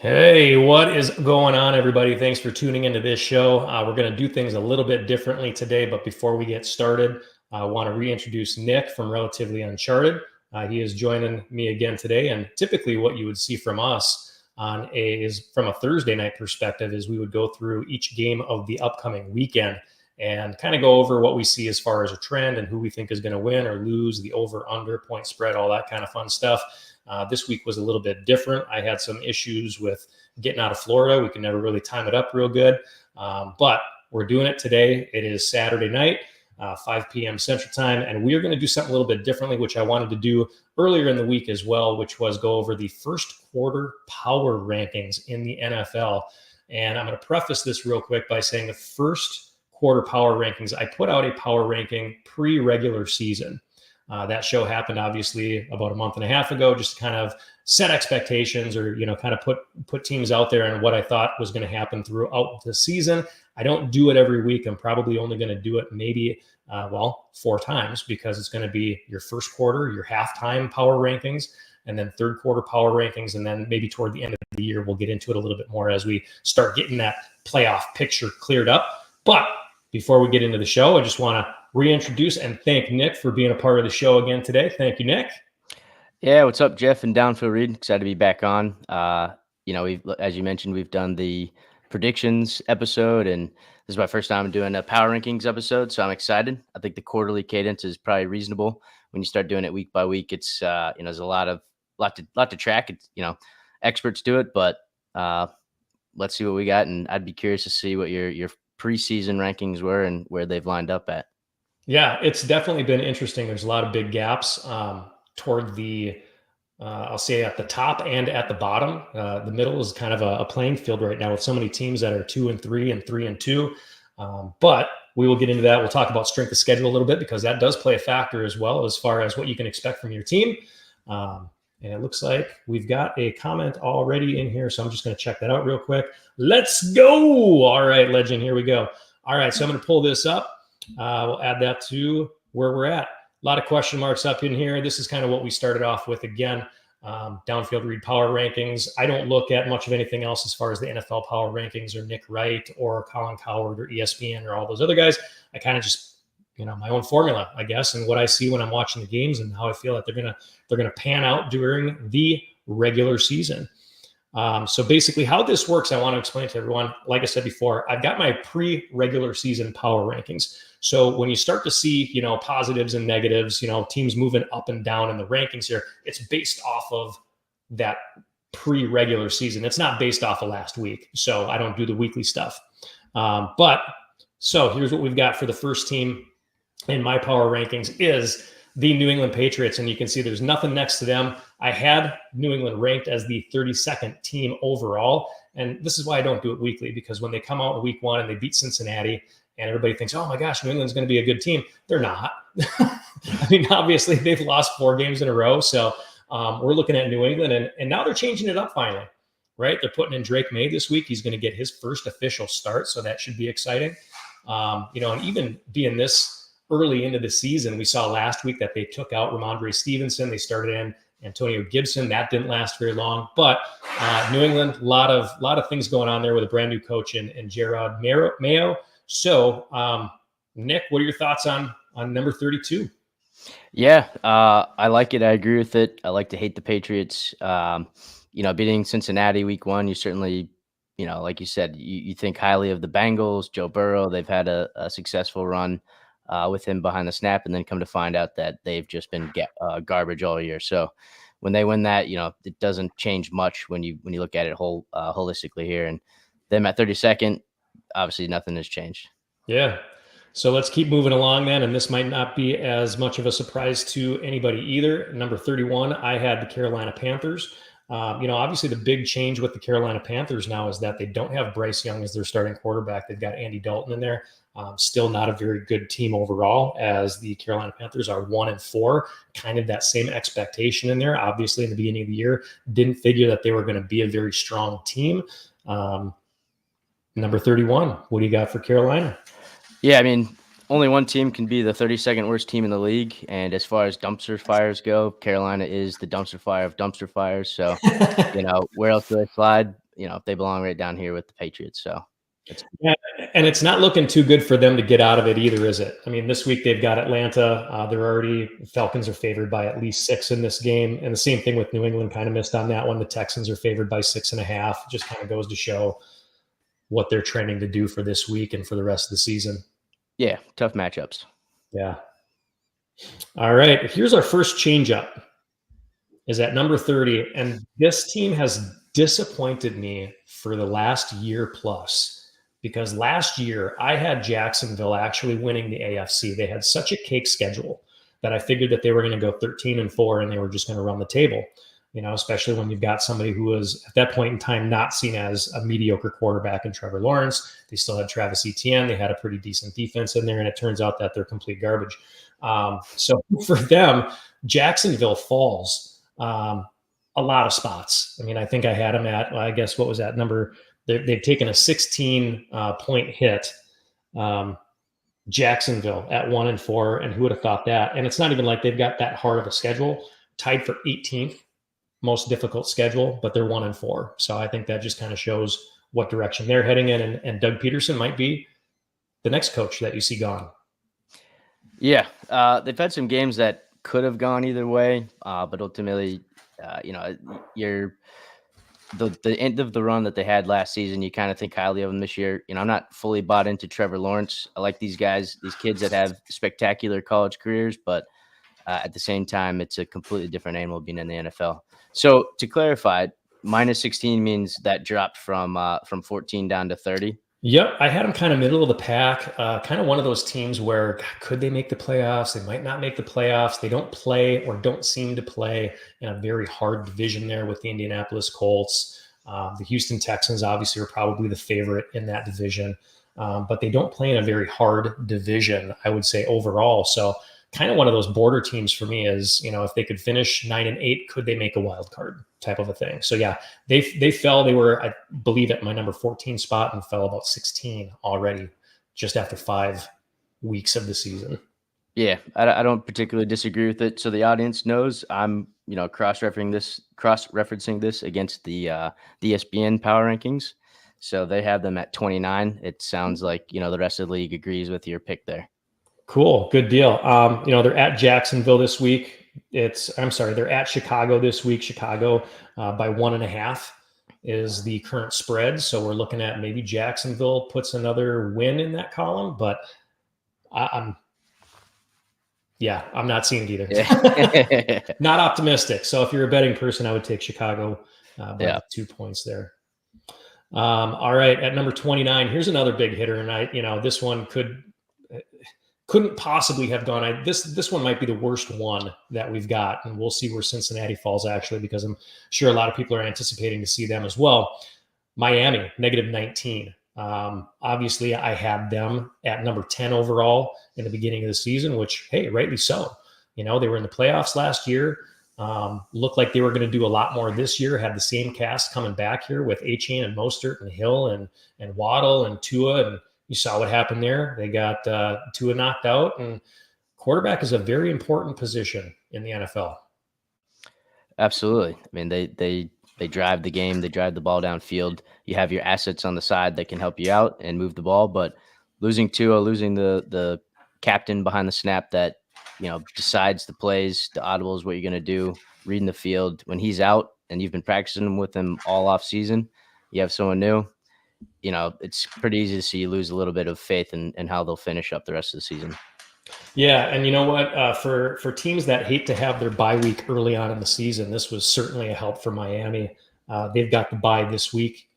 Hey, what is going on, everybody? Thanks for tuning into this show. We're going to do things a little bit differently today, but before we get started, I want to reintroduce Nick from Relatively Uncharted. He is joining me again today, and typically, what you would see from us is from a Thursday night perspective, is we would go through each game of the upcoming weekend and kind of go over what we see as far as a trend and who we think is going to win or lose, the over, under, point spread, all that kind of fun stuff. This week was a little bit different. I had some issues with getting out of Florida. We could never really time it up real good, but we're doing it today. It is Saturday night, 5 p.m. Central Time, and we are going to do something a little bit differently, which I wanted to do earlier in the week as well, which was go over the first quarter power rankings in the NFL. And I'm going to preface this real quick by saying the first quarter power rankings, I put out a power ranking pre-regular season. That show happened obviously about a month and a half ago, just to kind of set expectations or, kind of put teams out there and what I thought was going to happen throughout the season. I don't do it every week. I'm probably only going to do it maybe, 4 times, because it's going to be your first quarter, your halftime power rankings, and then third quarter power rankings. And then maybe toward the end of the year, we'll get into it a little bit more as we start getting that playoff picture cleared up. But before we get into the show, I just want to reintroduce and thank Nick for being a part of the show again today. Thank you, Nick. Yeah, what's up, Jeff and Downfield Reed? Excited to be back on. We've, as you mentioned, we've done the predictions episode, and this is my first time doing a power rankings episode, so I'm excited. I think the quarterly cadence is probably reasonable when you start doing it week by week. It's there's a lot to track. It's experts do it, but let's see what we got, and I'd be curious to see what your preseason rankings were and where they've lined up at. Yeah, it's definitely been interesting. There's a lot of big gaps toward the, I'll say at the top and at the bottom. The middle is kind of a playing field right now with so many teams that are 2-3 and 3-2. But we will get into that. We'll talk about strength of schedule a little bit, because that does play a factor as well as far as what you can expect from your team. And it looks like we've got a comment already in here, so I'm just going to check that out real quick. Let's go. All right, legend, here we go. All right, so I'm going to pull this up. We'll add that to where we're at. A lot of question marks up in here. This is kind of what we started off with again. Downfield Read power rankings. I don't look at much of anything else as far as the NFL power rankings or Nick Wright or Colin Cowherd or ESPN or all those other guys. I kind of just, my own formula, I guess, and what I see when I'm watching the games and how I feel that they're gonna pan out during the regular season. So basically how this works, I want to explain to everyone. Like I said before, I've got my pre-regular season power rankings. So when you start to see, positives and negatives, teams moving up and down in the rankings here, it's based off of that pre-regular season. It's not based off of last week. So I don't do the weekly stuff. So here's what we've got for the first team in my power rankings is the New England Patriots, and you can see there's nothing next to them. I had New England ranked as the 32nd team overall, and this is why I don't do it weekly, because when they come out in week 1 and they beat Cincinnati, and everybody thinks, oh my gosh, New England's going to be a good team. They're not. I mean, obviously they've lost 4 games in a row, so we're looking at New England, and now they're changing it up finally, right? They're putting in Drake May this week. He's going to get his first official start, so that should be exciting. And even being this early into the season, we saw last week that they took out Ramondre Stevenson. They started in Antonio Gibson. That didn't last very long. But New England, a lot of things going on there with a brand new coach and Gerard Mayo. So, Nick, what are your thoughts on number 32? Yeah, I like it. I agree with it. I like to hate the Patriots. Beating Cincinnati week 1, you certainly, like you said, you think highly of the Bengals, Joe Burrow. They've had a successful run with him behind the snap, and then come to find out that they've just been garbage all year. So when they win that, it doesn't change much when you look at it holistically here. And them at 32nd, obviously nothing has changed. Yeah. So let's keep moving along then, and this might not be as much of a surprise to anybody either. Number 31, I had the Carolina Panthers. Obviously the big change with the Carolina Panthers now is that they don't have Bryce Young as their starting quarterback. They've got Andy Dalton in there. Still not a very good team overall, as the Carolina Panthers are 1-4, kind of that same expectation in there. Obviously in the beginning of the year, didn't figure that they were going to be a very strong team. Number 31, what do you got for Carolina? Yeah, I mean, only one team can be the 32nd worst team in the league. And as far as dumpster fires go, Carolina is the dumpster fire of dumpster fires. So, where else do I slide? they belong right down here with the Patriots. So Yeah, and it's not looking too good for them to get out of it either, is it? I mean, this week they've got Atlanta. Falcons are favored by at least 6 in this game. And the same thing with New England, kind of missed on that one. The Texans are favored by 6.5. Just kind of goes to show what they're trending to do for this week and for the rest of the season. yeah, tough matchups. Yeah. All right. Here's our first change up. Is at number 30. And this team has disappointed me for the last year plus. Because last year I had Jacksonville actually winning the AFC. They had such a cake schedule that I figured that they were going to go 13-4 and they were just going to run the table, especially when you've got somebody who was at that point in time not seen as a mediocre quarterback in Trevor Lawrence. They still had Travis Etienne. They had a pretty decent defense in there, and it turns out that they're complete garbage. So for them, Jacksonville falls a lot of spots. I mean, I think I had them at, I guess, what was that number? They've taken a 16-point hit. Jacksonville at 1-4, and who would have thought that? And it's not even like they've got that hard of a schedule, tied for 18th most difficult schedule, but they're 1-4. So I think that just kind of shows what direction they're heading in. And Doug Peterson might be the next coach that you see gone. Yeah, they've had some games that could have gone either way, but ultimately, the end of the run that they had last season, you kind of think highly of them this year. I'm not fully bought into Trevor Lawrence. I like these guys, these kids that have spectacular college careers, but at the same time, it's a completely different animal being in the NFL. So to clarify, minus 16 means that dropped from 14 down to 30. Yep, I had them kind of middle of the pack, kind of one of those teams where could they make the playoffs? They might not make the playoffs. They don't play or don't seem to play in a very hard division there with the Indianapolis Colts. The Houston Texans obviously are probably the favorite in that division, but they don't play in a very hard division, I would say, overall. So kind of one of those border teams for me is, if they could finish 9-8, could they make a wild card type of a thing? So yeah, they fell. They were, I believe, at my number 14 spot and fell about 16 already just after 5 weeks of the season. Yeah, I don't particularly disagree with it. So the audience knows I'm, cross-referencing this against the ESPN power rankings. So they have them at 29. It sounds like, the rest of the league agrees with your pick there. Cool. Good deal. They're at Jacksonville this week. They're at Chicago this week. Chicago by 1.5 is the current spread. So we're looking at maybe Jacksonville puts another win in that column, but I'm not seeing it either. Yeah. Not optimistic. So if you're a betting person, I would take Chicago by 2 points there. All right. At number 29, here's another big hitter. And this one couldn't possibly have gone. This one might be the worst one that we've got, and we'll see where Cincinnati falls actually, because I'm sure a lot of people are anticipating to see them as well. Miami, -19. Obviously, I had them at number 10 overall in the beginning of the season, which, hey, rightly so. They were in the playoffs last year. Looked like they were going to do a lot more this year. Had the same cast coming back here with Achane and Mostert and Hill and Waddle and Tua, and you saw what happened there. They got Tua knocked out, and quarterback is a very important position in the NFL. Absolutely. I mean, they drive the game. They drive the ball downfield. You have your assets on the side that can help you out and move the ball, but losing Tua, losing the captain behind the snap that, decides the plays, the audibles, what you're going to do, reading the field. When he's out and you've been practicing with him all off season, you have someone new. It's pretty easy to see you lose a little bit of faith in how they'll finish up the rest of the season. Yeah, and you know what? For teams that hate to have their bye week early on in the season, this was certainly a help for Miami. They've got the bye this week.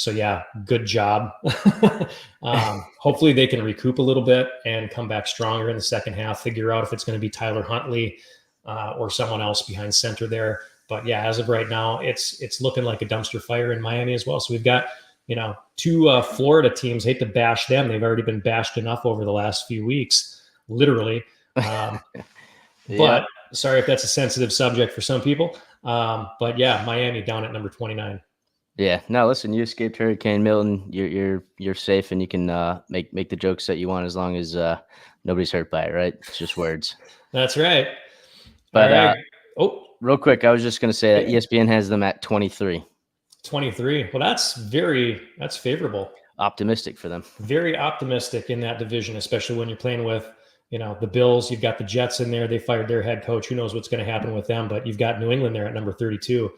So yeah, good job. Hopefully they can recoup a little bit and come back stronger in the second half, figure out if it's going to be Tyler Huntley or someone else behind center there. But yeah, as of right now, it's looking like a dumpster fire in Miami as well. So we've got, 2 Florida teams. Hate to bash them. They've already been bashed enough over the last few weeks, literally. Yeah. But sorry if that's a sensitive subject for some people. But yeah, Miami down at number 29. Yeah. No, listen, you escaped Hurricane Milton. You're safe, and you can make the jokes that you want as long as nobody's hurt by it, right? It's just words. That's right. But real quick, I was just going to say that ESPN has them at 23. 23. Well, that's favorable. Optimistic for them. Very optimistic in that division, especially when you're playing with, the Bills. You've got the Jets in there. They fired their head coach. Who knows what's going to happen with them? But you've got New England there at number 32.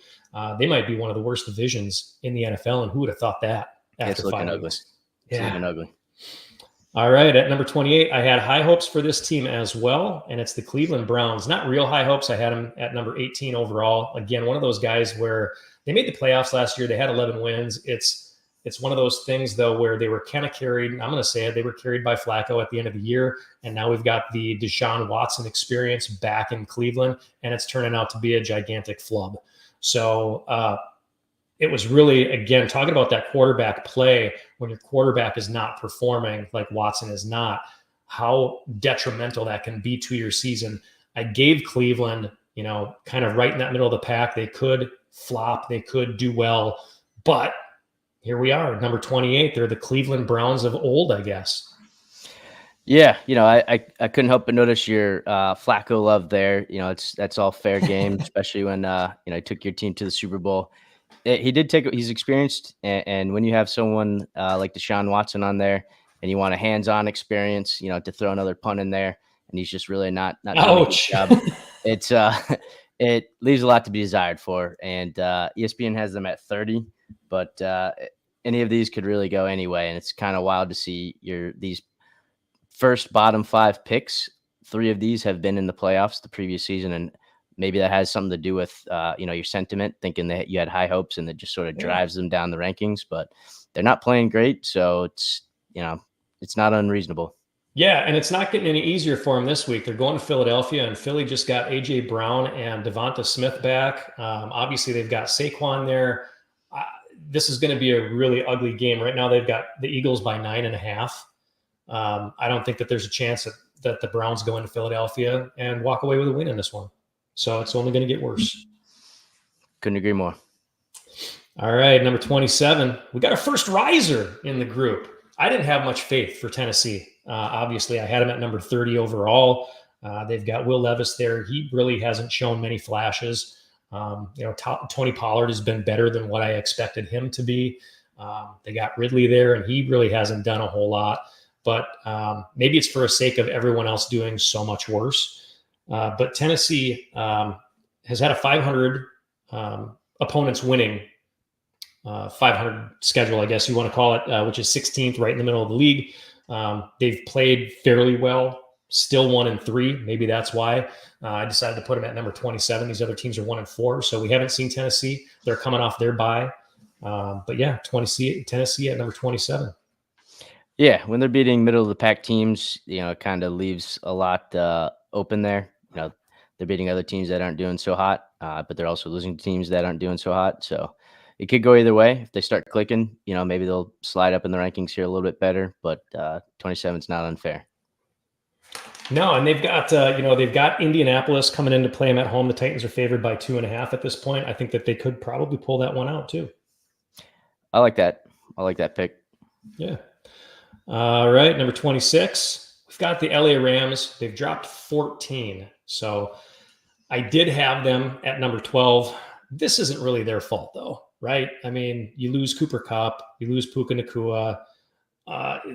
They might be one of the worst divisions in the NFL. And who would have thought that after It's looking 5 ugly. weeks? It's looking ugly. All right. At number 28, I had high hopes for this team as well. And it's the Cleveland Browns. Not real high hopes. I had them at number 18 overall. Again, one of those guys where they made the playoffs last year. They had 11 wins. It's one of those things, though, where they were kind of carried. I'm going to say it. They were carried by Flacco at the end of the year. And now we've got the Deshaun Watson experience back in Cleveland. And it's turning out to be a gigantic flub. So it was really, again, talking about that quarterback play when your quarterback is not performing like Watson is not, how detrimental that can be to your season. I gave Cleveland, kind of right in that middle of the pack. They could flop. They could do well. But here we are, number 28. They're the Cleveland Browns of old, I guess. Yeah, I couldn't help but notice your Flacco love there. That's all fair game, especially when he took your team to the Super Bowl. He's experienced, and when you have someone like Deshaun Watson on there, and you want a hands-on experience, to throw another punt in there, and he's just really not doing a good job. It's it leaves a lot to be desired for, and ESPN has them at 30, but any of these could really go anyway, and it's kind of wild to see these first bottom 5 picks. 3 of these have been in the playoffs the previous season, and maybe that has something to do with your sentiment, thinking that you had high hopes, and that just sort of drives them down the rankings. But they're not playing great, so it's not unreasonable. Yeah, and it's not getting any easier for them this week. They're going to Philadelphia, and Philly just got A.J. Brown and Devonta Smith back. Obviously, they've got Saquon there. This is going to be a really ugly game. Right now, they've got the Eagles by 9.5. I don't think that there's a chance that the Browns go into Philadelphia and walk away with a win in this one. So it's only going to get worse. Couldn't agree more. All right, number 27. We got a first riser in the group. I didn't have much faith for Tennessee. Obviously, I had him at number 30 overall. They've got Will Levis there. He really hasn't shown many flashes. Tony Pollard has been better than what I expected him to be. They got Ridley there, and he really hasn't done a whole lot. But maybe it's for the sake of everyone else doing so much worse. But Tennessee has had a 500 opponents winning 500 schedule, I guess you want to call it, which is 16th, right in the middle of the league. They've played fairly well, still 1-3. Maybe that's why I decided to put them at number 27. These other teams are 1-4, so we haven't seen Tennessee. They're coming off their bye. But yeah, Tennessee at number 27. Yeah, when they're beating middle of the pack teams, it kind of leaves a lot open there. They're beating other teams that aren't doing so hot, but they're also losing teams that aren't doing so hot. So it could go either way. If they start clicking, maybe they'll slide up in the rankings here a little bit better, but 27 is not unfair. No, and they've got Indianapolis coming in to play them at home. The Titans are favored by 2.5 at this point. I think that they could probably pull that one out too. I like that. I like that pick. Yeah. All right, number 26. We've got the LA Rams. They've dropped 14. So I did have them at number 12. This isn't really their fault, though, right? I mean, you lose Cooper Kupp, you lose Puka Nacua.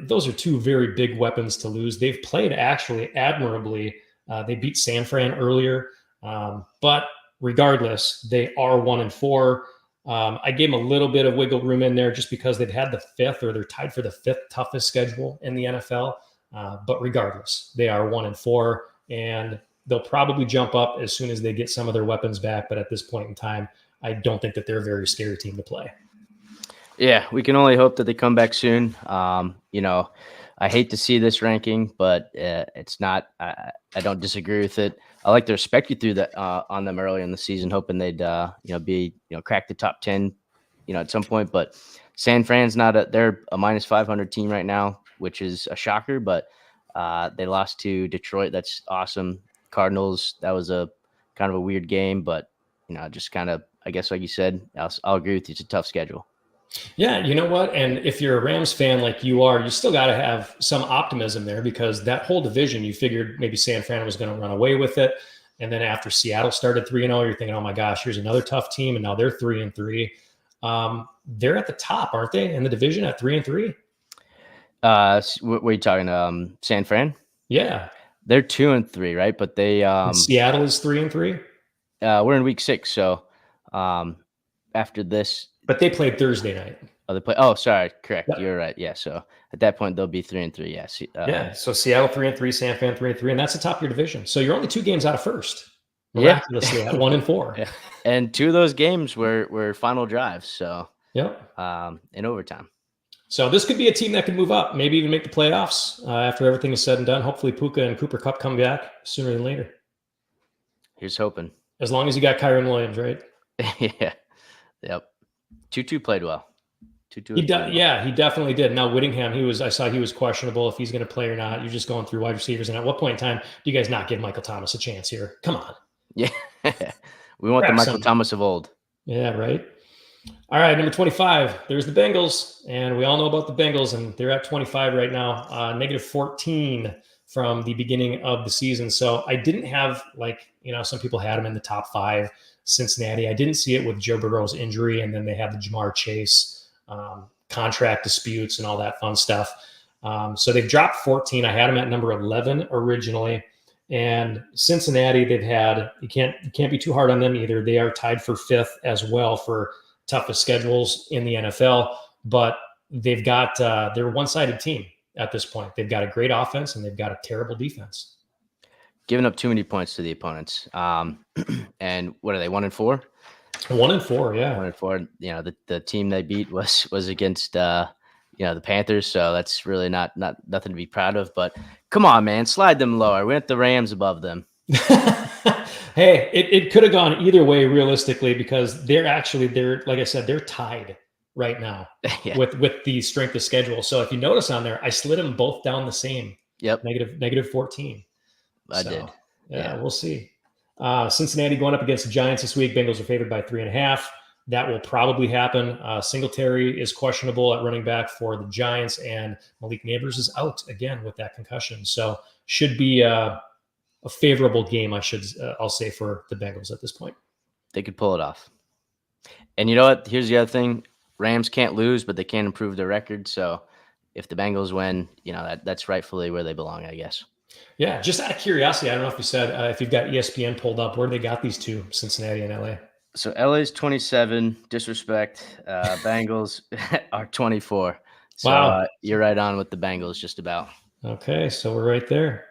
Those are 2 very big weapons to lose. They've played actually admirably. They beat San Fran earlier. But regardless, they are 1-4. I gave them a little bit of wiggle room in there just because they've had the 5th, or they're tied for the 5th toughest schedule in the NFL. But regardless, they are 1-4, and they'll probably jump up as soon as they get some of their weapons back. But at this point in time, I don't think that they're a very scary team to play. Yeah, we can only hope that they come back soon. I hate to see this ranking, but it's not. I don't disagree with it. I like to respect you through that on them early in the season, hoping they'd crack the top 10, at some point. But San Fran's they're a minus 500 team right now, which is a shocker. But they lost to Detroit. That's awesome. Cardinals, that was a kind of a weird game, but just kind of, I guess, like you said, I'll agree with you. It's a tough schedule. Yeah, you know what? And if you're a Rams fan like you are, you still got to have some optimism there, because that whole division, you figured maybe San Fran was going to run away with it. And then after Seattle started 3-0, you're thinking, oh my gosh, here's another tough team. And now they're 3-3. They're at the top, aren't they, in the division at 3-3? What are you talking? San Fran? Yeah. They're 2-3, right? But they And Seattle is 3-3. we're in week 6, so after this, But they played Thursday night. they play. Oh, sorry, correct. Yep. You're right. Yeah. So at that point, they'll be 3-3. Yes. Yeah. So Seattle 3-3, San Fran 3-3, and that's the top of your division. So you're only 2 games out of first. Yeah. Miraculously at 1-4. Yeah. And 2 of those games were final drives. So Yep. in overtime. So this could be a team that could move up, maybe even make the playoffs after everything is said and done. Hopefully Puka and Cooper Kupp come back sooner than later. Here's hoping. As long as you got Kyron Williams, right? Yeah. Yep. 2-2 played well. 2-2. He definitely did. Now Whittingham, I saw he was questionable if he's going to play or not. You're just going through wide receivers. And at what point in time do you guys not give Michael Thomas a chance here? Come on. Yeah. We want the Michael Thomas of old. Yeah, right. All right, number 25. There's the Bengals, and we all know about the Bengals, and they're at 25 right now, negative 14 from the beginning of the season. So I didn't have, some people had them in the top 5. Cincinnati, I didn't see it with Joe Burrow's injury, and then they had the Jamar Chase contract disputes and all that fun stuff. So they've dropped 14. I had them at number 11 originally. And Cincinnati, they've had, you can't be too hard on them either. They are tied for 5th as well for toughest schedules in the NFL, but they've got they're a one-sided team at this point. They've got a great offense and they've got a terrible defense. Giving up too many points to the opponents. And what are they, 1-4? 1-4, yeah. 1-4. You know, the team they beat was against the Panthers, so that's really not nothing to be proud of. But come on, man, slide them lower. We want the Rams above them. Hey, it could have gone either way realistically, because they're like I said, they're tied right now Yeah. with the strength of schedule. So if you notice on there, I slid them both down the same. Yep. Negative 14. I did. Yeah, we'll see. Cincinnati going up against the Giants this week. Bengals are favored by 3.5. That will probably happen. Singletary is questionable at running back for the Giants, and Malik Neighbors is out again with that concussion. So should be a favorable game, I'll say, for the Bengals at this point. They could pull it off. And you know what? Here's the other thing. Rams can't lose, but they can improve their record. So if the Bengals win, that's rightfully where they belong, I guess. Yeah, just out of curiosity, I don't know if you said, if you've got ESPN pulled up, where they got these two, Cincinnati and LA. So LA's 27, disrespect. Bengals are 24. So wow. You're right on with the Bengals just about. Okay, so we're right there.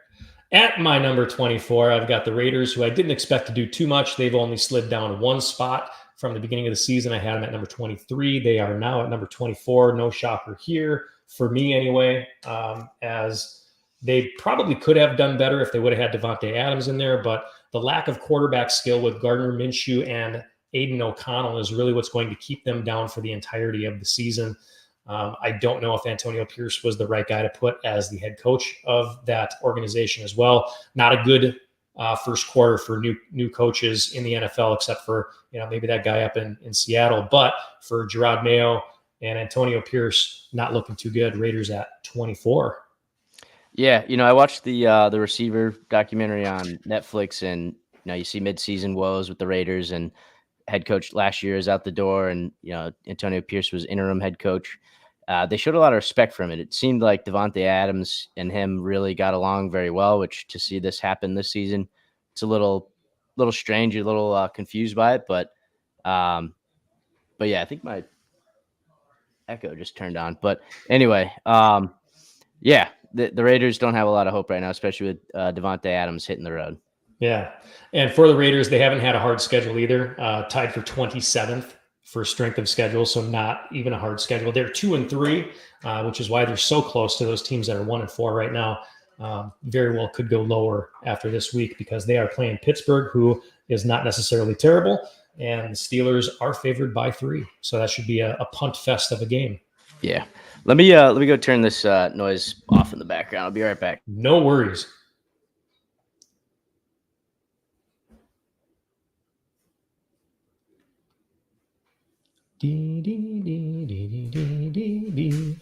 At my number 24, I've got the Raiders, who I didn't expect to do too much. They've only slid down 1 spot from the beginning of the season. I had them at number 23. They are now at number 24. No shocker here for me anyway, as they probably could have done better if they would have had Devontae Adams in there, but the lack of quarterback skill with Gardner Minshew and Aiden O'Connell is really what's going to keep them down for the entirety of the season. I don't know if Antonio Pierce was the right guy to put as the head coach of that organization as well. Not a good first quarter for new coaches in the NFL, except for maybe that guy up in Seattle. But for Gerard Mayo and Antonio Pierce, not looking too good. Raiders at 24. Yeah, I watched the receiver documentary on Netflix, and you see midseason woes with the Raiders, and head coach last year is out the door, and Antonio Pierce was interim head coach. They showed a lot of respect for him. It seemed like Devontae Adams and him really got along very well, which to see this happen this season, it's a little strange, a little confused by it, but yeah, I think my echo just turned on. But anyway, yeah, the Raiders don't have a lot of hope right now, especially with Devontae Adams hitting the road. Yeah, and for the Raiders, they haven't had a hard schedule either. Tied for 27th for strength of schedule, so not even a hard schedule. They're 2-3, which is why they're so close to those teams that are 1-4 right now. Very well could go lower after this week, because they are playing Pittsburgh, who is not necessarily terrible, and the Steelers are favored by 3. So that should be a punt fest of a game. Yeah. Let me go turn this noise off in the background. I'll be right back. No worries. Dee, dee, dee, dee, dee, dee, dee.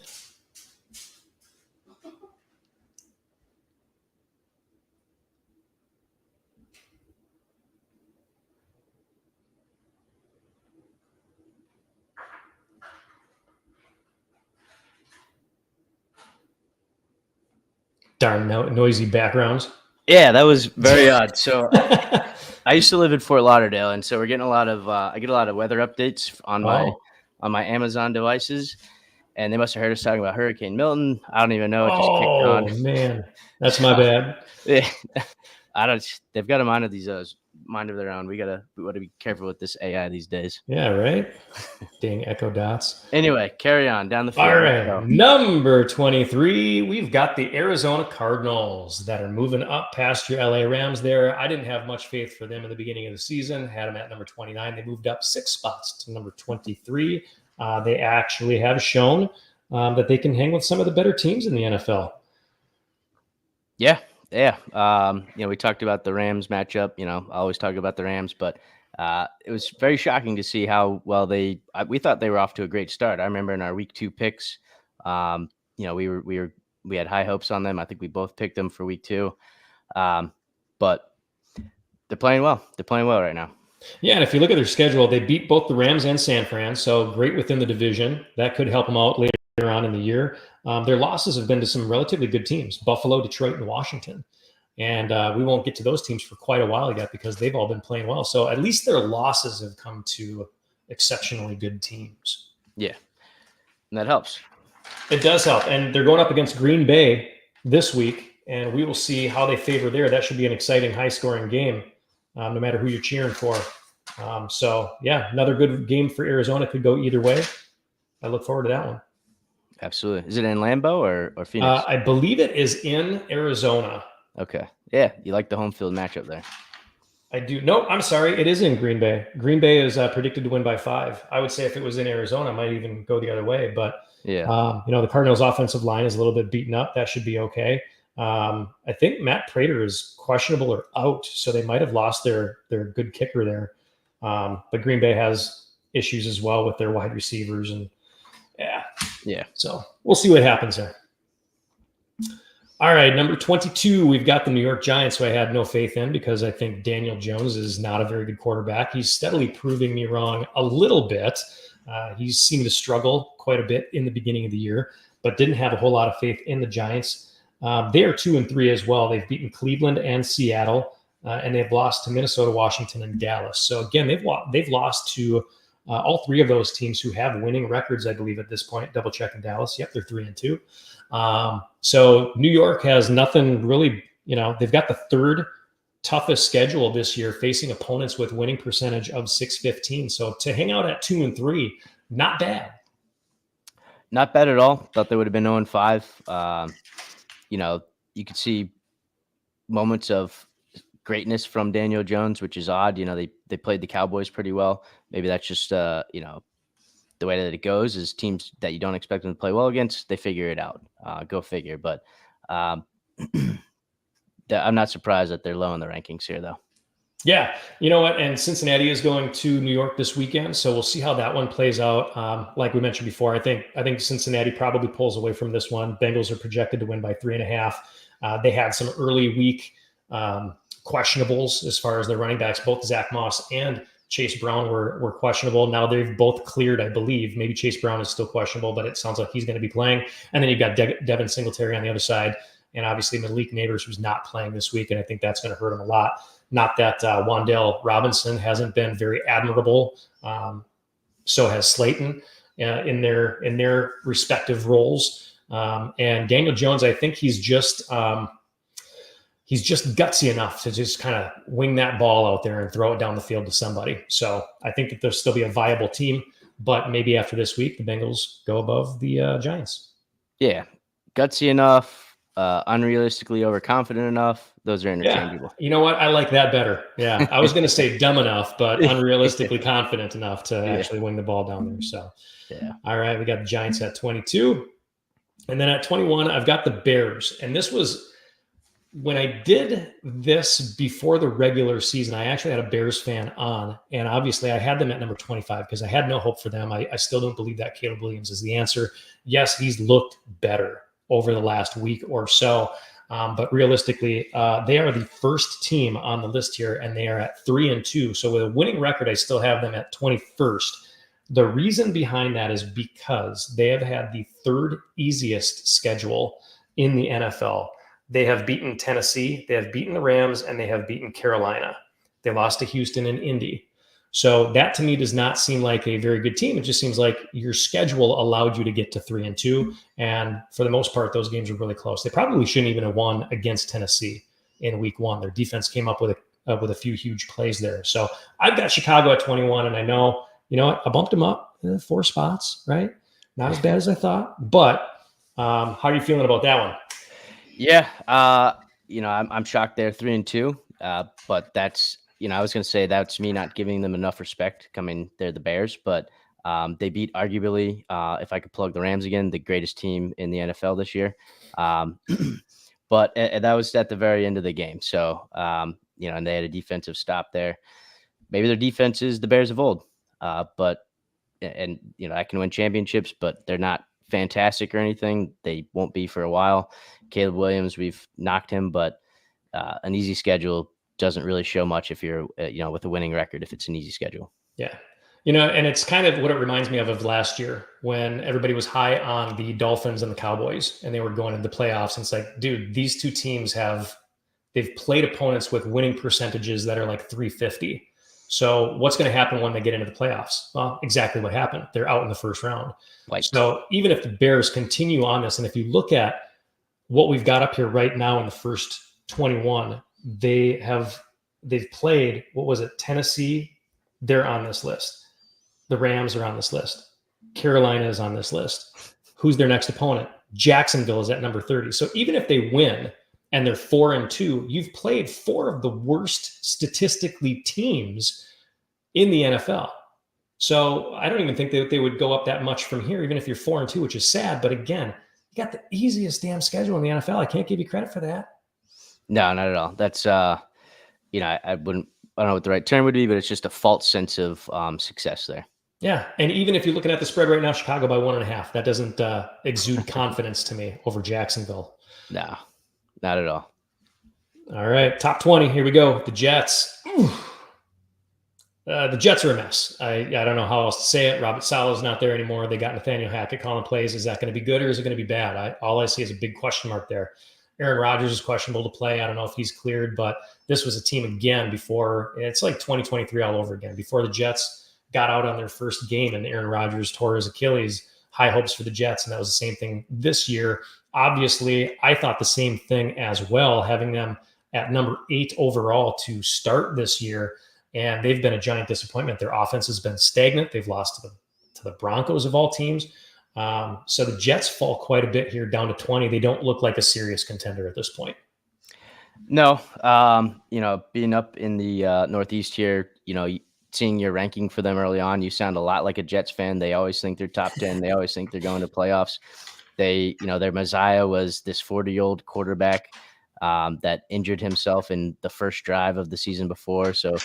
Darn noisy backgrounds. Yeah, that was very odd. So I used to live in Fort Lauderdale, and so we're getting a lot of I get a lot of weather updates on my Amazon devices, and they must have heard us talking about Hurricane Milton. I don't even know. It just kicked on. Oh man, that's my bad. Yeah, I don't. They've got a mind of their own. We gotta be careful with this AI these days. Yeah, right. Dang Echo Dots. Anyway, carry on down the field. All right, number 23, we've got the Arizona Cardinals that are moving up past your LA Rams there. I didn't have much faith for them in the beginning of the season, had them at number 29. They moved up 6 spots to number 23. They actually have shown that they can hang with some of the better teams in the NFL. Yeah. We talked about the Rams matchup. I always talk about the Rams, but it was very shocking to see how well we thought they were off to a great start. I remember in our week 2 picks, we had high hopes on them. I think we both picked them for week 2. But they're playing well. They're playing well right now. Yeah, and if you look at their schedule, they beat both the Rams and San Fran, so great within the division. That could help them out later on in the year. Their losses have been to some relatively good teams, Buffalo, Detroit, and Washington. And we won't get to those teams for quite a while yet because they've all been playing well. So at least their losses have come to exceptionally good teams. Yeah, and that helps. It does help. And they're going up against Green Bay this week, and we will see how they favor there. That should be an exciting, high-scoring game, no matter who you're cheering for. Another good game for Arizona. Could go either way. I look forward to that one. Absolutely. Is it in Lambeau or Phoenix? I believe it is in Arizona. Okay. Yeah, you like the home field matchup there. I do. No, I'm sorry. It is in Green Bay. Green Bay is predicted to win by 5. I would say if it was in Arizona, I might even go the other way. But, the Cardinals' offensive line is a little bit beaten up. That should be okay. I think Matt Prater is questionable or out, so they might have lost their good kicker there. But Green Bay has issues as well with their wide receivers. And, yeah. So we'll see what happens there. All right, number 22, we've got the New York Giants, who I had no faith in because I think Daniel Jones is not a very good quarterback. He's steadily proving me wrong a little bit. He seemed to struggle quite a bit in the beginning of the year, but didn't have a whole lot of faith in the Giants. They are 2-3 as well. They've beaten Cleveland and Seattle, and they've lost to Minnesota, Washington, and Dallas. So again, they've lost to all 3 of those teams who have winning records, I believe, at this point. Double checking Dallas. Yep, they're 3-2. So New York has nothing really, they've got the 3rd toughest schedule this year, facing opponents with winning percentage of .615. So to hang out at 2-3, not bad. Not bad at all. Thought they would have been 0-5. You could see moments of greatness from Daniel Jones, which is odd. They played the Cowboys pretty well. Maybe that's just, the way that it goes is teams that you don't expect them to play well against, they figure it out. Go figure. But I'm not surprised that they're low in the rankings here, though. Yeah. You know what? And Cincinnati is going to New York this weekend, so we'll see how that one plays out. Like we mentioned before, I think Cincinnati probably pulls away from this one. Bengals are projected to win by 3.5. They had some early week questionables as far as their running backs. Both Zach Moss and Chase Brown were questionable. Now they've both cleared, I believe. Maybe Chase Brown is still questionable, but it sounds like he's going to be playing. And then you've got Devin Singletary on the other side, and obviously Malik Neighbors, who's not playing this week, and I think that's going to hurt him a lot. Not that Wan'Dale Robinson hasn't been very admirable. So has Slayton in their respective roles. And Daniel Jones, I think he's just gutsy enough to just kind of wing that ball out there and throw it down the field to somebody. So I think that there'll still be a viable team, but maybe after this week, the Bengals go above the Giants. Yeah. Gutsy enough, unrealistically overconfident enough. Those are interchangeable. Yeah. You know what? I like that better. Yeah. I was going to say dumb enough, but unrealistically confident enough to actually wing the ball down there. So, All right. We got the Giants at 22. And then at 21, I've got the Bears. And this was, when I did this before the regular season, I actually had a Bears fan on, and obviously I had them at number 25 because I had no hope for them. I still don't believe that Caleb Williams is the answer. Yes, he's looked better over the last week or so, but realistically, they are the first team on the list here, and they are at 3-2. So with a winning record, I still have them at 21st. The reason behind that is because they have had the 3rd easiest schedule in the NFL. They have beaten Tennessee, they have beaten the Rams, and they have beaten Carolina. They lost to Houston and Indy. So that to me does not seem like a very good team. It just seems like your schedule allowed you to get to 3-2. And for the most part, those games were really close. They probably shouldn't even have won against Tennessee in week 1. Their defense came up with a few huge plays there. So I've got Chicago at 21, and I know, I bumped them up 4 spots, right? Not as bad as I thought, but how are you feeling about that one? Yeah. I'm shocked they're 3-2. But that's, I was going to say that's me not giving them enough respect. They're the Bears, but they beat arguably, if I could plug the Rams again, the greatest team in the NFL this year. But that was at the very end of the game. So, and they had a defensive stop there. Maybe their defense is the Bears of old, but I can win championships, but they're not fantastic or anything. They won't be for a while. Caleb Williams, we've knocked him, but an easy schedule doesn't really show much if you're, with a winning record, if it's an easy schedule. Yeah. And it's kind of what it reminds me of last year when everybody was high on the Dolphins and the Cowboys and they were going into the playoffs. And it's like, dude, these two teams they've played opponents with winning percentages that are like 350. So what's going to happen when they get into the playoffs? Well, exactly what happened. They're out in the first round. Right. So even if the Bears continue on this, and if you look at what we've got up here right now in the first 21, they've played, what was it? Tennessee, they're on this list. The Rams are on this list. Carolina is on this list. Who's their next opponent? Jacksonville is at number 30. So even if they win and they're 4-2, you've played 4 of the worst statistically teams in the NFL. So I don't even think that they would go up that much from here, even if you're 4-2, which is sad. But again, you got the easiest damn schedule in the NFL. I can't give you credit for that. No, not at all. That's, I don't know what the right term would be, but it's just a false sense of success there. Yeah. And even if you're looking at the spread right now, Chicago by 1.5, that doesn't exude confidence to me over Jacksonville. No, not at all. All right. Top 20. Here we go. The Jets. The Jets are a mess. I don't know how else to say it. Robert Saleh's not there anymore. They got Nathaniel Hackett calling plays. Is that going to be good or is it going to be bad? All I see is a big question mark there. Aaron Rodgers is questionable to play. I don't know if he's cleared, but this was a team again before. It's like 2023 all over again. Before the Jets got out on their first game and Aaron Rodgers tore his Achilles, high hopes for the Jets. And that was the same thing this year. Obviously, I thought the same thing as well, having them at number 8 overall to start this year. And they've been a giant disappointment. Their offense has been stagnant. They've lost to the Broncos of all teams. So the Jets fall quite a bit here, down to 20. They don't look like a serious contender at this point. No, being up in the Northeast here, seeing your ranking for them early on, you sound a lot like a Jets fan. They always think they're top 10. They always think they're going to playoffs. Their Messiah was this 40-year-old quarterback that injured himself in the first drive of the season before. So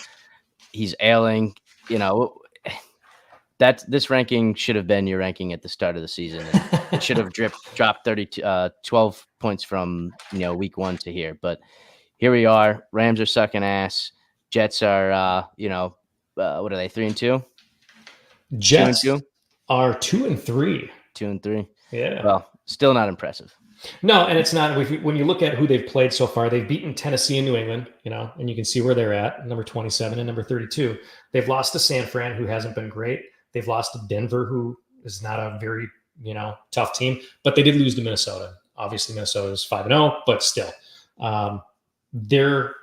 he's ailing, this ranking should have been your ranking at the start of the season. It should have dropped 12 points from, week 1 to here. But here we are. Rams are sucking ass. Jets are, what are they, 3-2? Jets 2-2? Are 2-3. 2-3. Yeah. Well, still not impressive. No, and it's not. When you look at who they've played so far, they've beaten Tennessee and New England, and you can see where they're at, number 27 and number 32. They've lost to San Fran, who hasn't been great. They've lost to Denver, who is not a very, tough team, but they did lose to Minnesota. Obviously, Minnesota is 5-0, but still, their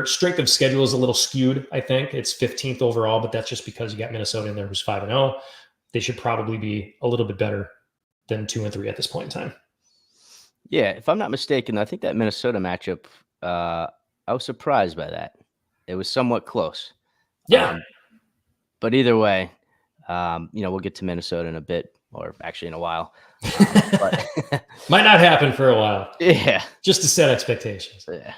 strength of schedule is a little skewed. I think it's 15th overall, but that's just because you got Minnesota in there who's 5-0. They should probably be a little bit better than 2-3 at this point in time. Yeah, if I'm not mistaken, I think that Minnesota matchup, I was surprised by that. It was somewhat close. Yeah. But either way, we'll get to Minnesota in a bit, or actually in a while. But might not happen for a while. Yeah. Just to set expectations. Yeah.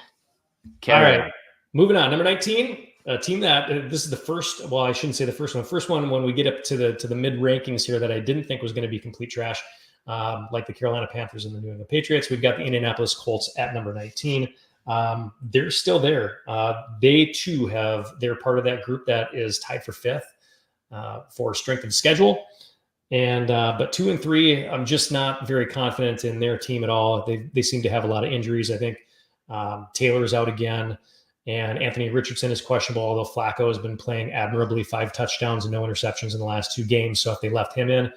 All right. Moving on. Number 19, a team that this is the first, well, I shouldn't say the first one. First one when we get up to the mid rankings here that I didn't think was going to be complete trash, like the Carolina Panthers and the New England Patriots. We've got the Indianapolis Colts at number 19. They're still there. They too they're part of that group that is tied for 5th for strength of schedule. And but 2-3, I'm just not very confident in their team at all. They seem to have a lot of injuries. I think Taylor's out again, and Anthony Richardson is questionable. Although Flacco has been playing admirably, 5 touchdowns and no interceptions in the last 2 games. So if they left him in,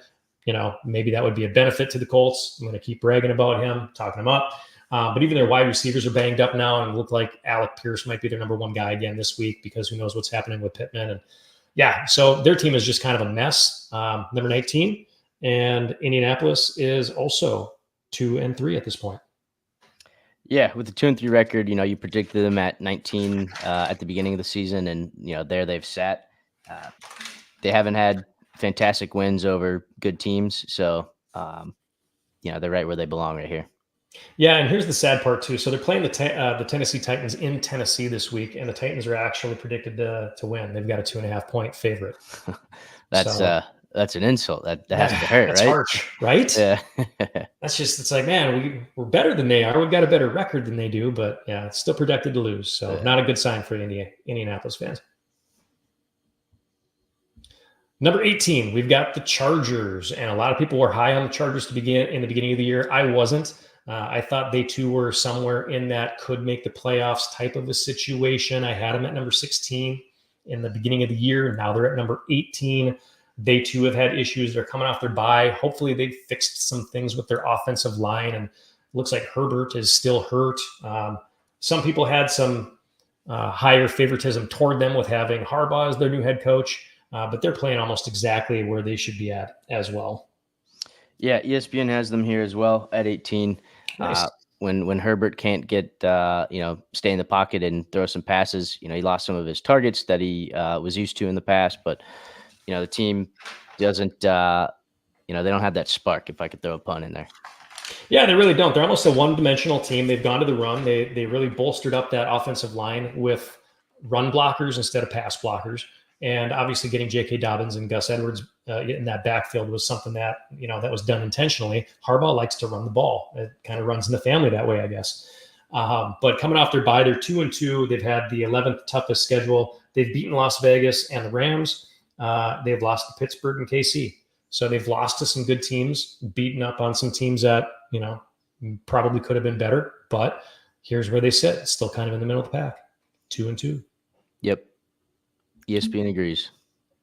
maybe that would be a benefit to the Colts. I'm going to keep bragging about him, talking him up. But even their wide receivers are banged up now, and look like Alec Pierce might be their number 1 guy again this week because who knows what's happening with Pittman. And yeah, so their team is just kind of a mess. Number 19, and Indianapolis is also 2-3 at this point. Yeah, with the 2-3 record, you predicted them at 19 at the beginning of the season, and there they've sat. They haven't had fantastic wins over good teams, so they're right where they belong right here. Yeah, and here's the sad part too. So they're playing the Tennessee Titans in Tennessee this week, and the Titans are actually predicted to win. They've got a 2.5-point favorite. That's an insult. That has to hurt, that's right? Harsh, right? Yeah. It's like, man, we're better than they are. We've got a better record than they do, but yeah, it's still projected to lose. So not a good sign for Indianapolis fans. Number 18, we've got the Chargers, and a lot of people were high on the Chargers in the beginning of the year. I wasn't. I thought they too were somewhere in that could make the playoffs type of a situation. I had them at number 16 in the beginning of the year. Now they're at number 18. They too have had issues. They're coming off their bye. Hopefully they've fixed some things with their offensive line, and it looks like Herbert is still hurt. Some people had some higher favoritism toward them with having Harbaugh as their new head coach, but they're playing almost exactly where they should be at as well. Yeah, ESPN has them here as well at 18. Nice. When Herbert can't get stay in the pocket and throw some passes, he lost some of his targets that he was used to in the past. But the team doesn't they don't have that spark, if I could throw a pun in there. Yeah, they really don't. They're almost a one-dimensional team. They've gone to the run. They really bolstered up that offensive line with run blockers instead of pass blockers. And obviously getting J.K. Dobbins and Gus Edwards in that backfield was something that, that was done intentionally. Harbaugh likes to run the ball. It kind of runs in the family that way, I guess. But coming off their bye, they're 2-2. They've had the 11th toughest schedule. They've beaten Las Vegas and the Rams. They've lost to Pittsburgh and KC. So they've lost to some good teams, beaten up on some teams that, probably could have been better. But here's where they sit. Still kind of in the middle of the pack. 2-2. Yep. ESPN agrees.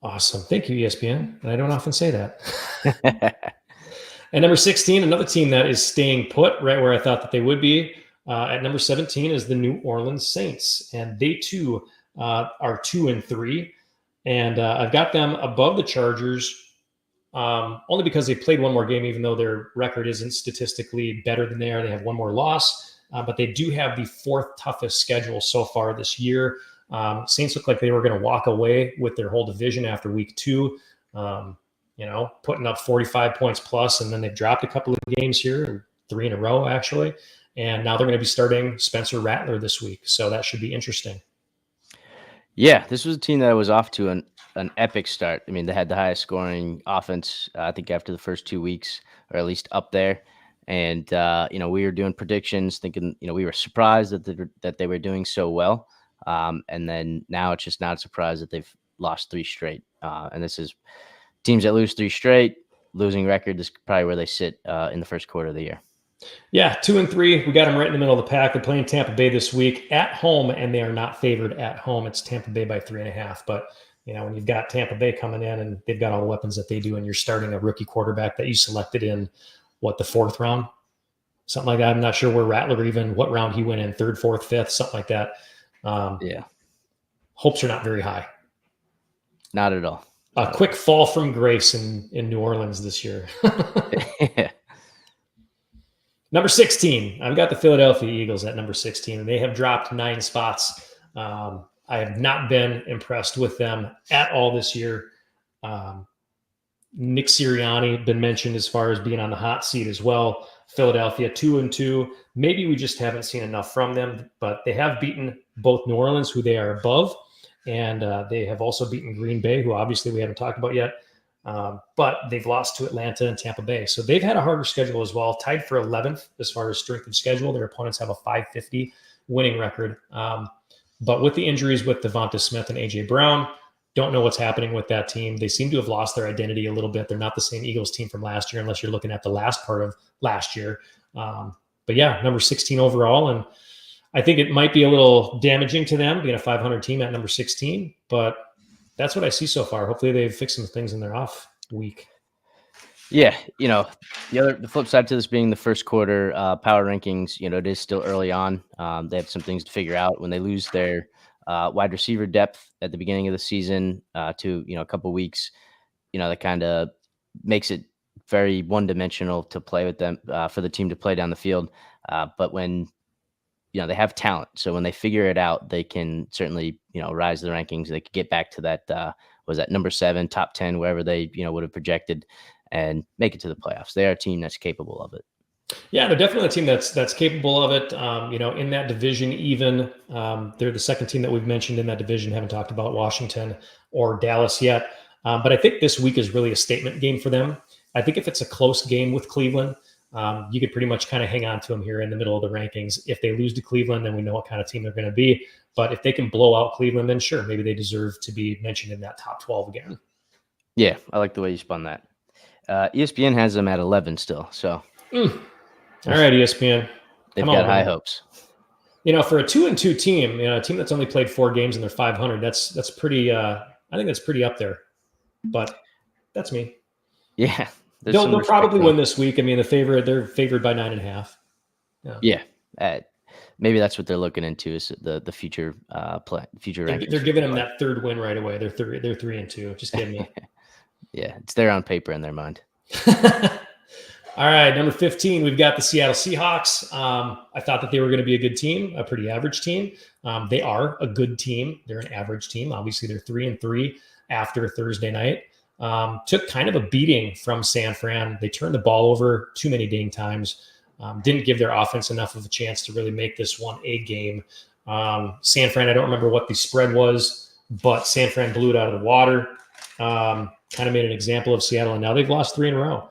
Awesome. Thank you, ESPN. And I don't often say that. And number 16, another team that is staying put right where I thought that they would be. At number 17 is the New Orleans Saints. And they too are 2-3. And I've got them above the Chargers only because they played one more game, even though their record isn't statistically better than they are. They have one more loss, but they do have the 4th toughest schedule so far this year. Saints look like they were going to walk away with their whole division after week 2, putting up 45 points plus, and then they've dropped a couple of games here, 3 in a row actually. And now they're going to be starting Spencer Rattler this week. So that should be interesting. Yeah, this was a team that was off to an epic start. I mean, they had the highest scoring offense, I think, after the first 2 weeks, or at least up there. And, we were doing predictions thinking, we were surprised that they were doing so well. And then now it's just not a surprise that they've lost 3 straight. And this is teams that lose 3 straight, losing record. This is probably where they sit in the first quarter of the year. Yeah, 2-3. We got them right in the middle of the pack. They're playing Tampa Bay this week at home, and they are not favored at home. It's Tampa Bay by 3.5. But, when you've got Tampa Bay coming in and they've got all the weapons that they do, and you're starting a rookie quarterback that you selected in, the 4th round? Something like that. I'm not sure where Rattler even, what round he went in, 3rd, 4th, 5th, something like that. Yeah. Hopes are not very high. Not at all. A quick fall from grace in New Orleans this year. Yeah. Number 16, I've got the Philadelphia Eagles at number 16, and they have dropped 9 spots. I have not been impressed with them at all this year. Nick Sirianni been mentioned as far as being on the hot seat as well. Philadelphia 2-2. Maybe we just haven't seen enough from them, but they have beaten both New Orleans, who they are above, and they have also beaten Green Bay, who obviously we haven't talked about yet. But they've lost to Atlanta and Tampa Bay. So they've had a harder schedule as well, tied for 11th as far as strength of schedule. Their opponents have a 550 winning record. But with the injuries with Devonta Smith and A.J. Brown, Don't know what's happening with that team. They seem to have lost their identity a little bit. They're not the same Eagles team from last year, unless you're looking at the last part of last year. But yeah, number 16 overall. And I think it might be a little damaging to them being a 500 team at number 16, but that's what I see so far. Hopefully they've fixed some things in their off week. Yeah, the flip side to this being the first quarter power rankings, it is still early on. They have some things to figure out when they lose their wide receiver depth at the beginning of the season to a couple weeks. That kind of makes it very one-dimensional to play with them for the team to play down the field. But when they have talent, so when they figure it out, they can certainly rise the rankings. They could get back to that was that number 7, top 10, wherever they would have projected, and make it to the playoffs. They are a team that's capable of it. Yeah, they're definitely a team that's capable of it. In that division, even they're the second team that we've mentioned in that division. Haven't talked about Washington or Dallas yet, but I think this week is really a statement game for them. I think if it's a close game with Cleveland, you could pretty much kind of hang on to them here in the middle of the rankings. If they lose to Cleveland, then we know what kind of team they're going to be. But if they can blow out Cleveland, then sure, maybe they deserve to be mentioned in that top 12 again. Yeah, I like the way you spun that. ESPN has them at 11 still. So, all right, ESPN, they've got high hopes. For a 2-2 team, a team that's only played 4 games and they're 500. That's pretty. I think that's pretty up there. But that's me. Yeah, they'll probably win this week. I mean, they're favored by 9.5. Yeah. Maybe that's what they're looking into is the future future rankings. They're giving them that third win right away. They're 3-2. Just kidding me. Yeah, it's there on paper in their mind. All right, number 15, we've got the Seattle Seahawks. I thought that they were going to be a good team, a pretty average team. They are a good team. They're an average team. Obviously, they're 3-3 after Thursday night. Took kind of a beating from San Fran. They turned the ball over too many dang times. Didn't give their offense enough of a chance to really make this one a game. San Fran, I don't remember what the spread was, but San Fran blew it out of the water. Kind of made an example of Seattle, and now they've lost 3 in a row.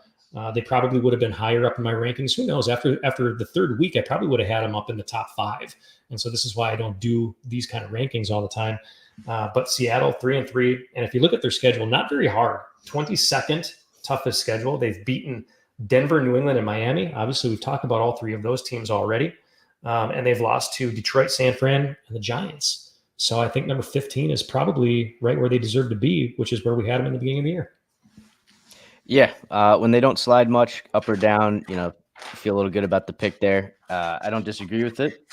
They probably would have been higher up in my rankings. Who knows? After the third week, I probably would have had them up in the top 5. And so this is why I don't do these kind of rankings all the time. But Seattle, 3-3. And if you look at their schedule, not very hard. 22nd toughest schedule. They've beaten Denver, New England, and Miami. Obviously, we've talked about all 3 of those teams already. And they've lost to Detroit, San Fran, and the Giants. So I think number 15 is probably right where they deserve to be, which is where we had them in the beginning of the year. Yeah, when they don't slide much up or down, feel a little good about the pick there. I don't disagree with it.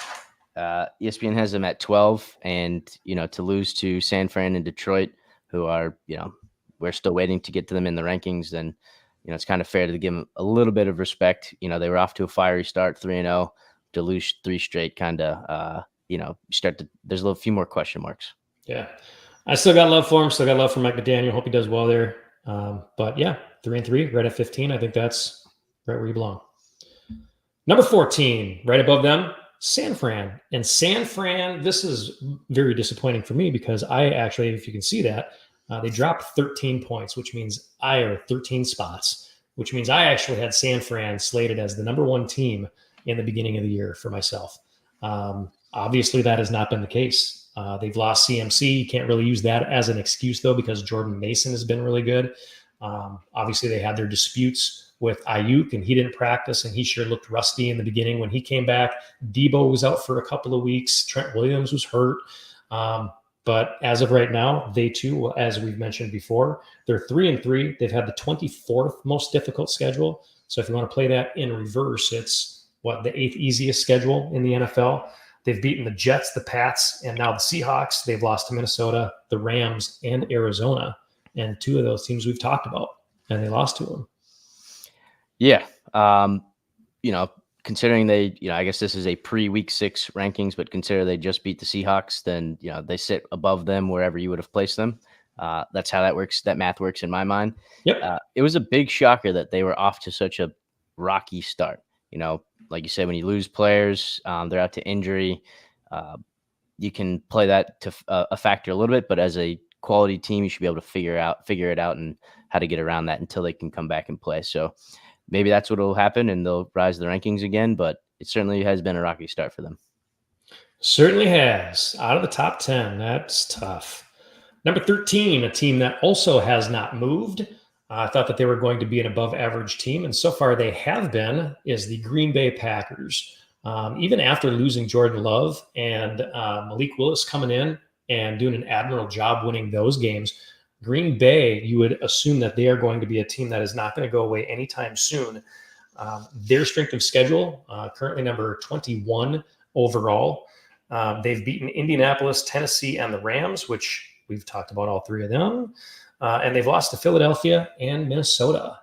ESPN has them at 12, and to lose to San Fran and Detroit, who are we're still waiting to get to them in the rankings, then it's kind of fair to give them a little bit of respect. They were off to a fiery start, 3-0, to lose 3 straight, kind of there's a few more question marks. Yeah, I still got love for him. Still got love for Mike McDaniel. Hope he does well there. But yeah, 3-3, right at 15. I think that's right where you belong. Number 14, right above them, San Fran. And San Fran, this is very disappointing for me because I actually, if you can see that, they dropped 13 points, which means 13 spots, which means I actually had San Fran slated as the number 1 team in the beginning of the year for myself. Obviously, that has not been the case. They've lost CMC. You can't really use that as an excuse, though, because Jordan Mason has been really good. Obviously, they had their disputes with Ayuk, and he didn't practice, and he sure looked rusty in the beginning when he came back. Debo was out for a couple of weeks. Trent Williams was hurt. But as of right now, they too, as we've mentioned before, they're 3-3. They've had the 24th most difficult schedule. So if you want to play that in reverse, it's the 8th easiest schedule in the NFL. They've beaten the Jets, the Pats, and now the Seahawks. They've lost to Minnesota, the Rams, and Arizona. And 2 of those teams we've talked about, and they lost to them. Yeah. Considering they, I guess this is a pre-week 6 rankings, but consider they just beat the Seahawks, then, they sit above them wherever you would have placed them. That's how that works. That math works in my mind. Yep. It was a big shocker that they were off to such a rocky start. Like you said, when you lose players, they're out to injury. You can play that to a factor a little bit, but as a quality team, you should be able to figure it out and how to get around that until they can come back and play. So maybe that's what will happen and they'll rise the rankings again, but it certainly has been a rocky start for them. Certainly has. Out of the top 10, that's tough. Number 13, a team that also has not moved. I thought that they were going to be an above average team, and so far they have been, is the Green Bay Packers. Even after losing Jordan Love and Malik Willis coming in and doing an admirable job winning those games, Green Bay, you would assume that they are going to be a team that is not going to go away anytime soon. Their strength of schedule, currently number 21 overall. They've beaten Indianapolis, Tennessee, and the Rams, which we've talked about all three of them. And they've lost to Philadelphia and Minnesota.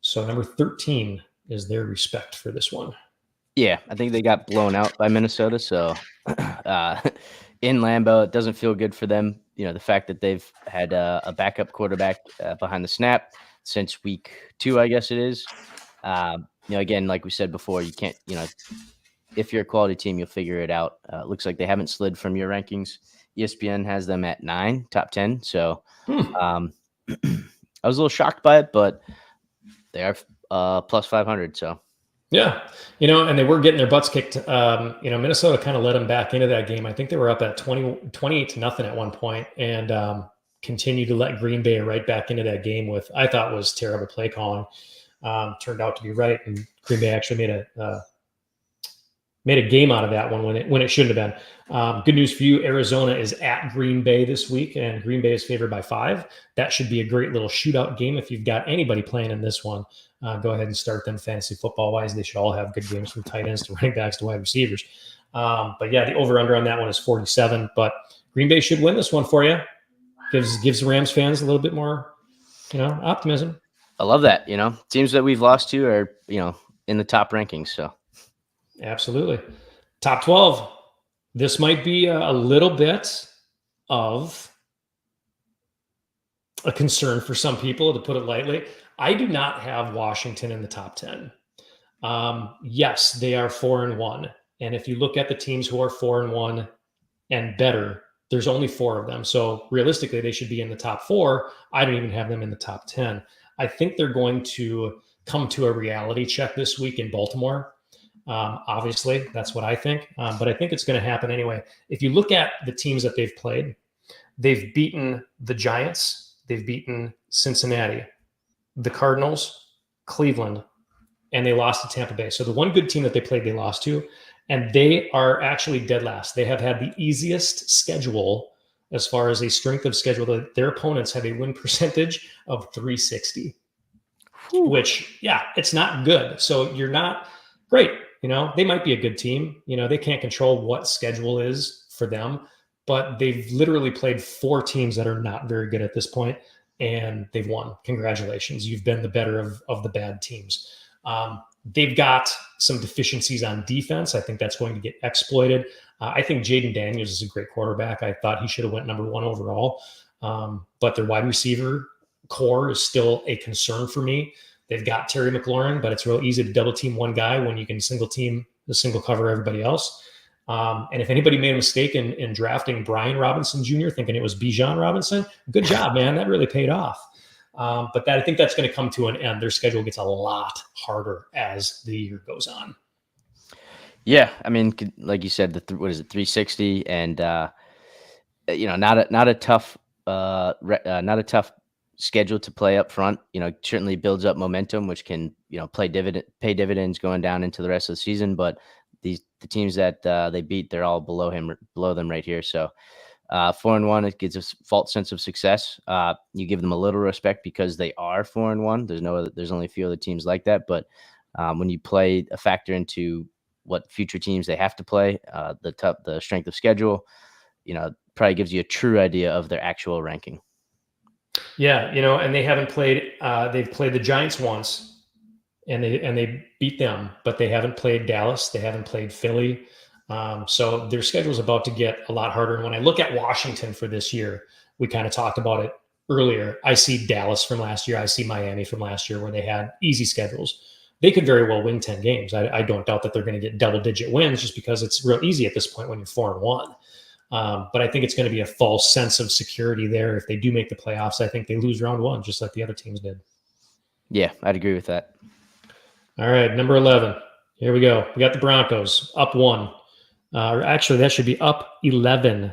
So number 13 is their respect for this one. Yeah, I think they got blown out by Minnesota. So in Lambeau, it doesn't feel good for them. You know, the fact that they've had a backup quarterback behind the snap since week 2, I guess it is. You know, again, like we said before, you can't, you know, if you're a quality team, you'll figure it out. It looks like they haven't slid from your rankings. ESPN has them at 9, top 10. So I was a little shocked by it, but they are plus 500. So yeah, you know, and they were getting their butts kicked. You know, Minnesota kind of let them back into that game. I think they were up at 28-0 at one point, and continued to let Green Bay right back into that game with, I thought, was terrible play calling. Turned out to be right, and Green Bay actually made a game out of that one when it shouldn't have been. Good news for you, Arizona is at Green Bay this week, and Green Bay is favored by 5. That should be a great little shootout game. If you've got anybody playing in this one, go ahead and start them fantasy football-wise. They should all have good games from tight ends to running backs to wide receivers. But yeah, the over-under on that one is 47. But Green Bay should win this one for you. Gives the Rams fans a little bit more, you know, optimism. I love that. You know, teams that we've lost to are, you know, in the top rankings. So absolutely. Top 12. This might be a little bit of a concern for some people, to put it lightly. I do not have Washington in the top 10. Yes, they are 4-1. And if you look at the teams who are 4-1 and better, there's only 4 of them. So realistically, they should be in the top 4. I don't even have them in the top 10. I think they're going to come to a reality check this week in Baltimore. Obviously, that's what I think. But I think it's going to happen anyway. If you look at the teams that they've played, they've beaten the Giants, they've beaten Cincinnati, the Cardinals, Cleveland, and they lost to Tampa Bay. So the one good team that they played, they lost to, and they are actually dead last. They have had the easiest schedule as far as a strength of schedule. Their opponents have a win percentage of 360, which, yeah, it's not good. So you're not great. You know, they might be a good team. You know, they can't control what schedule is for them, but they've literally played 4 teams that are not very good at this point, and they've won. Congratulations. You've been the better of the bad teams. They've got some deficiencies on defense. I think that's going to get exploited. I think Jaden Daniels is a great quarterback. I thought he should have went number 1 overall. But their wide receiver core is still a concern for me. They've got Terry McLaurin, but it's real easy to double team one guy when you can single cover everybody else. And if anybody made a mistake in drafting Brian Robinson Jr., thinking it was Bijan Robinson, good job, man. That really paid off. But I think that's going to come to an end. Their schedule gets a lot harder as the year goes on. Yeah, I mean, like you said, what is it, 360, and you know, not a tough schedule to play up front. You know, certainly builds up momentum, which can, you know, pay dividends going down into the rest of the season. But the teams that they beat, they're all below them right here. So 4-1, it gives a false sense of success. You give them a little respect because they are 4-1. There's only a few other teams like that. But when you play a factor into what future teams they have to play, the strength of schedule, you know, probably gives you a true idea of their actual ranking. Yeah, you know, and they haven't played. They've played the Giants once, and they beat them, but they haven't played Dallas. They haven't played Philly. So their schedule is about to get a lot harder. And when I look at Washington for this year, we kind of talked about it earlier. I see Dallas from last year. I see Miami from last year, where they had easy schedules. They could very well win 10 games. I don't doubt that they're going to get double-digit wins, just because it's real easy at this point when you're 4-1. But I think it's going to be a false sense of security there. If they do make the playoffs, I think they lose round 1, just like the other teams did. Yeah, I'd agree with that. All right, number 11. Here we go. We got the Broncos up 1. Actually, that should be up 11.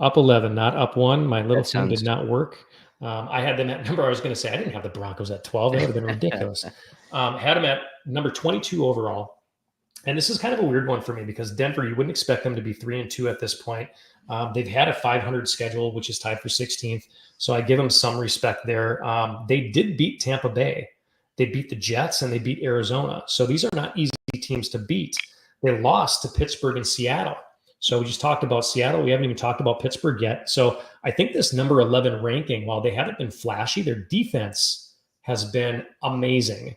Up 11, not up 1. My little That thing did sounds not work. I had them at number, I was going to say, I didn't have the Broncos at 12. That would have been ridiculous. Had them at number 22 overall. And this is kind of a weird one for me because Denver, you wouldn't expect them to be 3-2 at this point. They've had a 500 schedule, which is tied for 16th. So I give them some respect there. They did beat Tampa Bay. They beat the Jets and they beat Arizona. So these are not easy teams to beat. They lost to Pittsburgh and Seattle. So we just talked about Seattle. We haven't even talked about Pittsburgh yet. So I think this number 11 ranking, while they haven't been flashy, their defense has been amazing.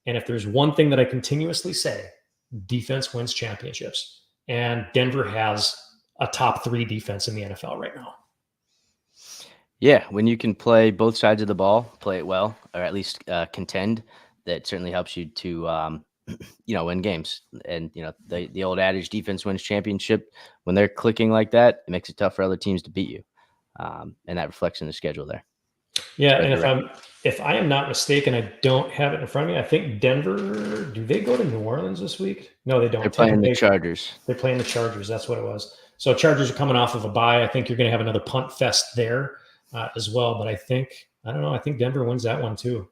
And if there's one thing that I continuously say, defense wins championships. And Denver has a top 3 defense in the NFL right now. Yeah, when you can play both sides of the ball, play it well, or at least contend, that certainly helps you to win games. And the old adage, defense wins championship. When they're clicking like that, it makes it tough for other teams to beat you, and that reflects in the schedule there. Yeah, and if I am not mistaken, I don't have it in front of me. I think Denver, do they go to New Orleans this week? No, they don't. They're playing the Chargers. They're playing the Chargers. That's what it was. So Chargers are coming off of a bye. I think you're going to have another punt fest there as well. But I think Denver wins that one too.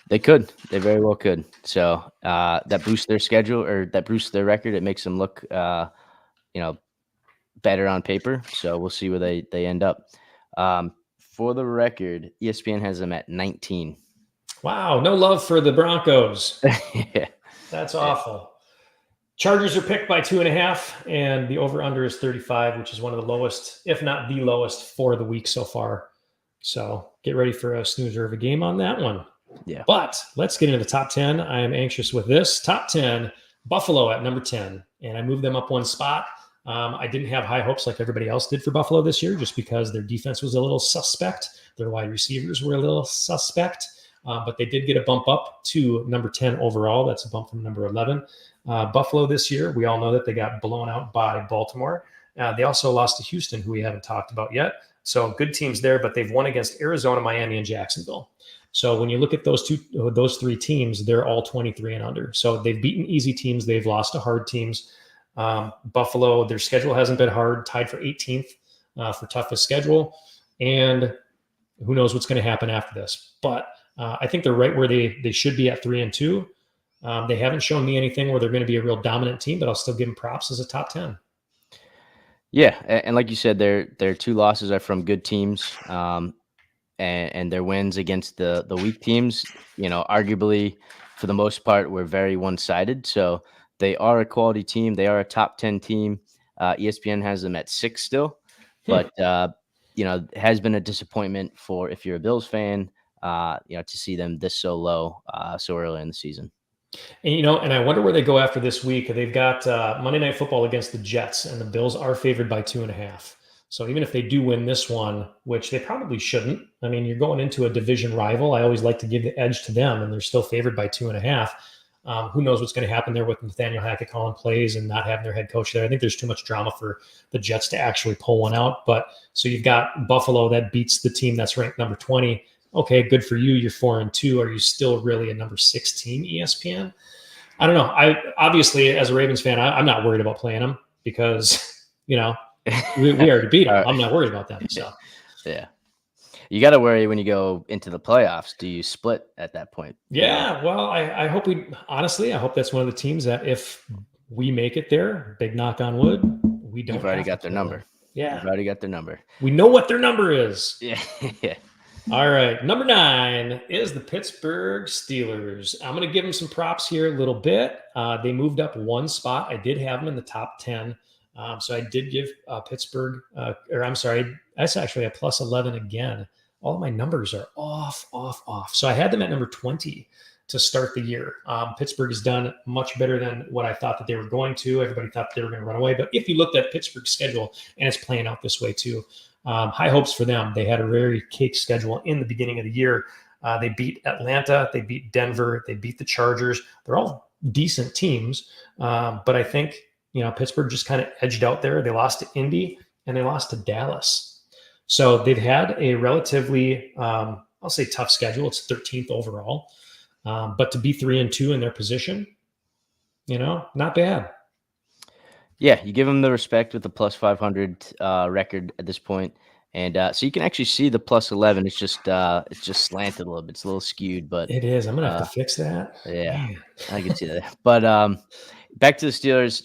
They could. They very well could. So that boosts their schedule, or that boosts their record. It makes them look, better on paper. So we'll see where they end up. For the record, ESPN has them at 19. Wow, no love for the Broncos. Yeah. That's awful. Chargers are picked by 2.5, and the over-under is 35, which is one of the lowest, if not the lowest, for the week so far. So get ready for a snoozer of a game on that one. Yeah. But let's get into the top 10. I am anxious with this. Top 10, Buffalo at number 10, and I moved them up one spot. I didn't have high hopes like everybody else did for Buffalo this year, just because their defense was a little suspect. Their wide receivers were a little suspect, but they did get a bump up to number 10 overall. That's a bump from number 11. Buffalo this year, we all know that they got blown out by Baltimore. They also lost to Houston, who we haven't talked about yet. So good teams there, but they've won against Arizona, Miami, and Jacksonville. So when you look at those 3 teams, they're all 23 and under. So they've beaten easy teams. They've lost to hard teams. Buffalo, their schedule hasn't been hard, tied for 18th for toughest schedule. And who knows what's going to happen after this. But I think they're right where they should be at 3-2. They haven't shown me anything where they're going to be a real dominant team, but I'll still give them props as a top 10. Yeah, and like you said, their 2 losses are from good teams, and their wins against the weak teams, arguably for the most part, were very one-sided. So they are a quality team. They are a top 10 team. ESPN has them at 6 still, but it has been a disappointment for, if you're a Bills fan, to see them this so low so early in the season. And, and I wonder where they go after this week. They've got Monday Night Football against the Jets, and the Bills are favored by 2.5. So even if they do win this one, which they probably shouldn't, I mean, you're going into a division rival. I always like to give the edge to them, and they're still favored by 2.5. Who knows what's going to happen there with Nathaniel Hackett calling plays and not having their head coach there. I think there's too much drama for the Jets to actually pull one out. But so you've got Buffalo that beats the team that's ranked number 20. Okay, good for you. You're 4-2. Are you still really a number 16 ESPN? I don't know. I obviously, as a Ravens fan, I'm not worried about playing them because, we already beat them. I'm not worried about them. So, yeah. You got to worry when you go into the playoffs. Do you split at that point? Yeah. Well, I hope I hope that's one of the teams that if we make it there, big knock on wood, we don't. You've already got their number. Yeah. You've already got their number. We know what their number is. Yeah. Yeah. All right. Number 9 is the Pittsburgh Steelers. I'm going to give them some props here a little bit. They moved up one spot. I did have them in the top 10. So I did give Pittsburgh, that's actually a plus 11 again. All of my numbers are off. So I had them at number 20 to start the year. Pittsburgh has done much better than what I thought that they were going to. Everybody thought they were going to run away. But if you looked at Pittsburgh's schedule, and it's playing out this way too, high hopes for them. They had a very cake schedule in the beginning of the year. They beat Atlanta. They beat Denver. They beat the Chargers. They're all decent teams. But I think, Pittsburgh just kind of edged out there. They lost to Indy and they lost to Dallas. So they've had a relatively, I'll say tough schedule. It's 13th overall. But to be 3-2 in their position, not bad. Yeah, you give them the respect with the plus 500 record at this point. And so you can actually see the plus 11. It's just slanted a little bit. It's a little skewed, but It is. I'm gonna have to uh, fix that. yeah, Man. I can see that. But back to the Steelers,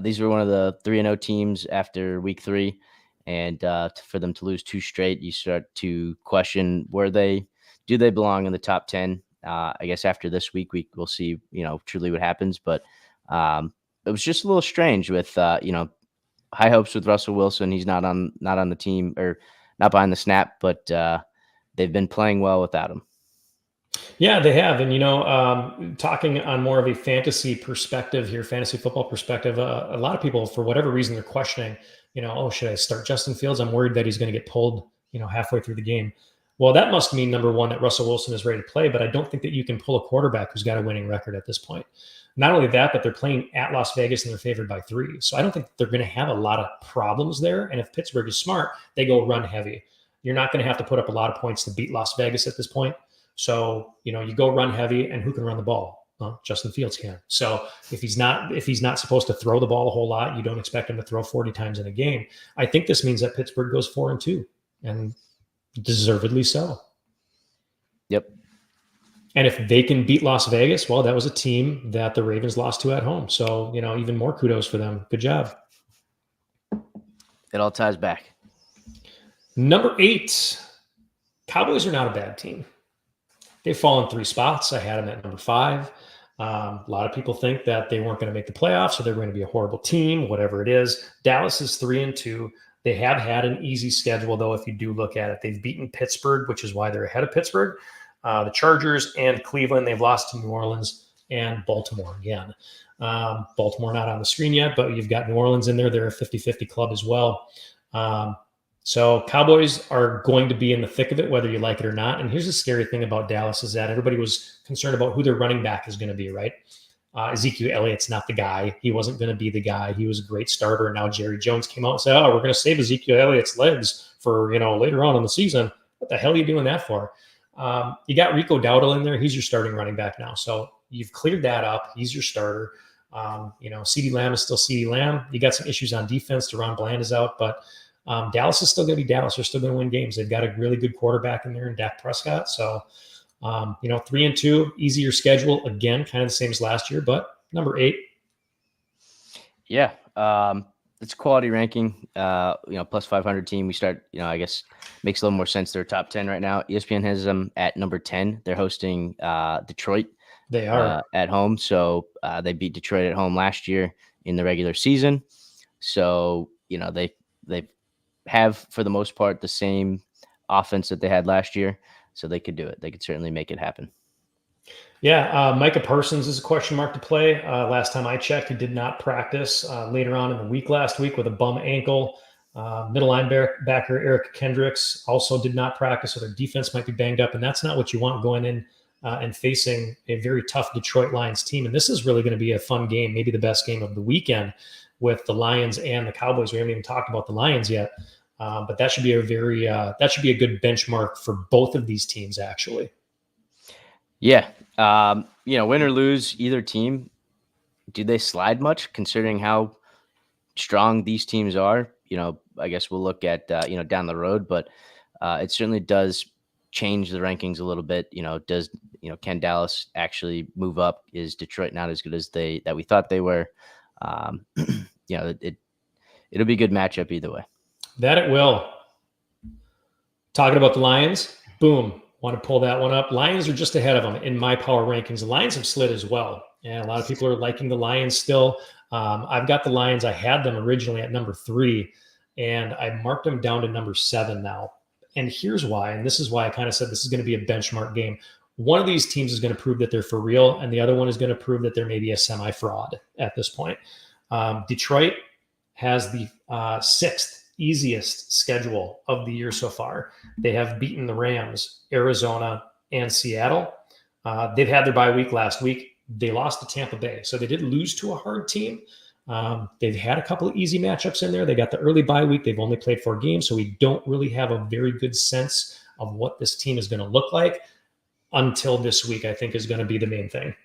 these were one of the 3-0 teams after week 3. And for them to lose 2 straight, you start to question, do they belong in the top 10? I guess after this week, we'll see, truly what happens. But it was just a little strange with, high hopes with Russell Wilson. He's not on the team, or not behind the snap, but they've been playing well without him. Yeah, they have. And, talking on more of a fantasy perspective here, fantasy football perspective, a lot of people, for whatever reason, they're questioning, oh, should I start Justin Fields? I'm worried that he's going to get pulled, halfway through the game. Well, that must mean, number one, that Russell Wilson is ready to play, but I don't think that you can pull a quarterback who's got a winning record at this point. Not only that, but they're playing at Las Vegas and they're favored by 3. So I don't think they're going to have a lot of problems there. And if Pittsburgh is smart, they go run heavy. You're not going to have to put up a lot of points to beat Las Vegas at this point. So, you go run heavy, and who can run the ball? Well, Justin Fields can. So if he's not supposed to throw the ball a whole lot, you don't expect him to throw 40 times in a game. I think this means that Pittsburgh goes 4-2, and deservedly so. Yep. And if they can beat Las Vegas, well, that was a team that the Ravens lost to at home. So, even more kudos for them. Good job. It all ties back. Number 8, Cowboys are not a bad team. They've fallen 3 spots. I had them at number 5. A lot of people think that they weren't going to make the playoffs, or they're going to be a horrible team, whatever it is. Dallas is 3-2. They have had an easy schedule, though, if you do look at it. They've beaten Pittsburgh, which is why they're ahead of Pittsburgh. The Chargers and Cleveland. They've lost to New Orleans and Baltimore again. Baltimore not on the screen yet, but you've got New Orleans in there. They're a 50-50 club as well. So Cowboys are going to be in the thick of it, whether you like it or not. And here's the scary thing about Dallas is that everybody was concerned about who their running back is going to be, right? Ezekiel Elliott's not the guy. He wasn't going to be the guy. He was a great starter. And now Jerry Jones came out and said, we're going to save Ezekiel Elliott's legs for, later on in the season. What the hell are you doing that for? You got Rico Dowdle in there. He's your starting running back now. So you've cleared that up. He's your starter. CeeDee Lamb is still CeeDee Lamb. You got some issues on defense. Deron Bland is out, but Dallas is still going to be Dallas. They're still going to win games. They've got a really good quarterback in there in Dak Prescott. So, 3-2, easier schedule. Again, kind of the same as last year, but number 8. Yeah. It's a quality ranking, plus 500 team. We start, I guess makes a little more sense. They're top 10 right now. ESPN has them at number 10. They're hosting Detroit. They are at home. So they beat Detroit at home last year in the regular season. So, they have, for the most part, the same offense that they had last year. So they could do it. They could certainly make it happen. Yeah, Micah Parsons is a question mark to play. Last time I checked, he did not practice later on in the week last week with a bum ankle. Middle linebacker Eric Kendricks also did not practice, so their defense might be banged up, and that's not what you want going in and facing a very tough Detroit Lions team. And this is really going to be a fun game, maybe the best game of the weekend with the Lions and the Cowboys. We haven't even talked about the Lions yet, but that should be a good benchmark for both of these teams, actually. Yeah. Win or lose either team, do they slide much considering how strong these teams are? I guess we'll look at, down the road, but it certainly does change the rankings a little bit. Can Dallas actually move up? Is Detroit not as good as that we thought they were? It'll be a good matchup either way. That it will. Talking about the Lions, boom. Want to pull that one up. Lions are just ahead of them in my power rankings. The Lions have slid as well. And a lot of people are liking the Lions still. I've got the Lions. I had them originally at number 3, and I marked them down to number 7 now. And here's why. And this is why I kind of said this is going to be a benchmark game. One of these teams is going to prove that they're for real, and the other one is going to prove that they're maybe a semi-fraud at this point. Detroit has the 6th easiest schedule of the year so far. They have beaten the Rams, Arizona, and Seattle. They've had their bye week last week. They lost to Tampa Bay. So they did lose to a hard team. They've had a couple of easy matchups in there. They got the early bye week. They've only played 4 games, so we don't really have a very good sense of what this team is going to look like until this week, I think, is going to be the main thing.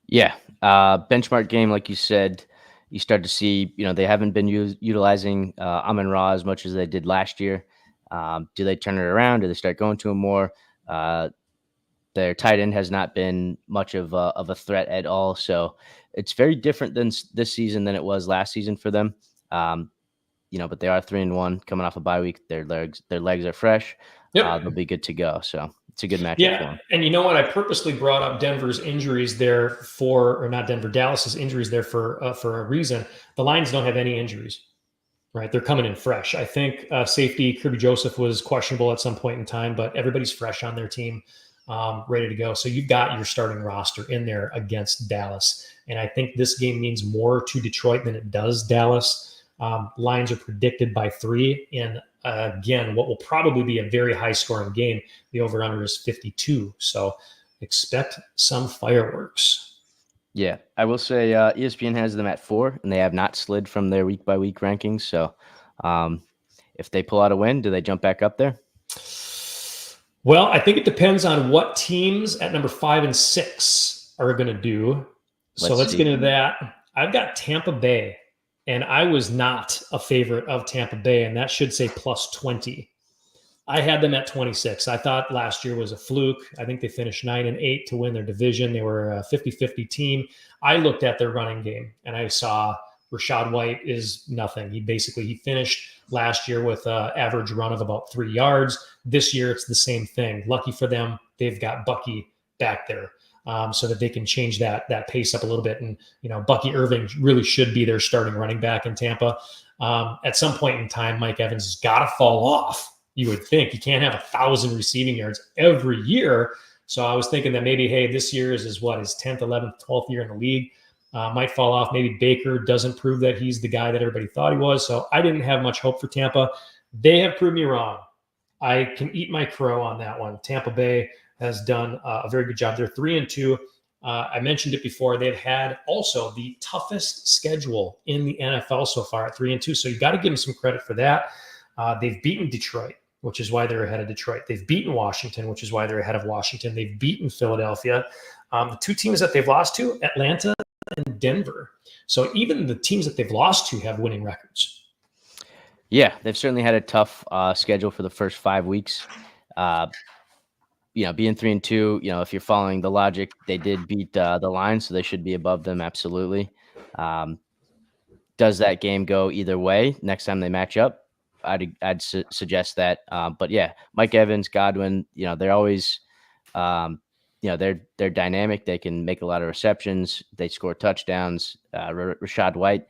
Yeah. Benchmark game, like you said, You start to see, they haven't been utilizing Amon-Ra as much as they did last year. Do they turn it around? Do they start going to him more? Their tight end has not been much of a threat at all. So it's very different than this season than it was last season for them. But they are 3-1 coming off a bye week. Their legs are fresh. Yep. They'll be good to go. So it's a good matchup for them. And you know what? I purposely brought up Denver's injuries there or not Denver, Dallas's injuries there for a reason. The Lions don't have any injuries, right? They're coming in fresh. I think safety Kirby Joseph was questionable at some point in time, but everybody's fresh on their team, ready to go. So you've got your starting roster in there against Dallas. And I think this game means more to Detroit than it does Dallas. Lions are predicted by 3 in again, what will probably be a very high scoring game. The over-under is 52. So expect some fireworks. Yeah, I will say ESPN has them at 4, and they have not slid from their week-by-week rankings. So if they pull out a win, do they jump back up there? Well, I think it depends on what teams at number 5 and 6 are going to do. Let's get into that. I've got Tampa Bay. And I was not a favorite of Tampa Bay, and that should say plus 20. I had them at 26. I thought last year was a fluke. I think they finished 9-8 to win their division. They were a 50-50 team. I looked at their running game, and I saw Rachaad White is nothing. He finished last year with an average run of about 3 yards. This year, it's the same thing. Lucky for them, they've got Bucky back there. So that they can change that pace up a little bit. And, Bucky Irving really should be their starting running back in Tampa. At some point in time, Mike Evans has got to fall off. You would think. You can't have 1,000 receiving yards every year. So I was thinking that maybe, hey, this year is his 10th, 11th, 12th year in the league. Might fall off. Maybe Baker doesn't prove that he's the guy that everybody thought he was. So I didn't have much hope for Tampa. They have proved me wrong. I can eat my crow on that one. Tampa Bay has done a very good job. They're 3-2. I mentioned it before. They've had also the toughest schedule in the NFL so far at 3-2. So you got to give them some credit for that. They've beaten Detroit, which is why they're ahead of Detroit. They've beaten Washington, which is why they're ahead of Washington. They've beaten Philadelphia. The 2 teams that they've lost to, Atlanta and Denver. So even the teams that they've lost to have winning records. Yeah, they've certainly had a tough schedule for the first 5 weeks. Being 3-2, if you're following the logic, they did beat the Lions, so they should be above them. Absolutely. Does that game go either way next time they match up? I'd suggest that. But yeah, Mike Evans, Godwin, they're always, they're dynamic. They can make a lot of receptions. They score touchdowns. Rachaad White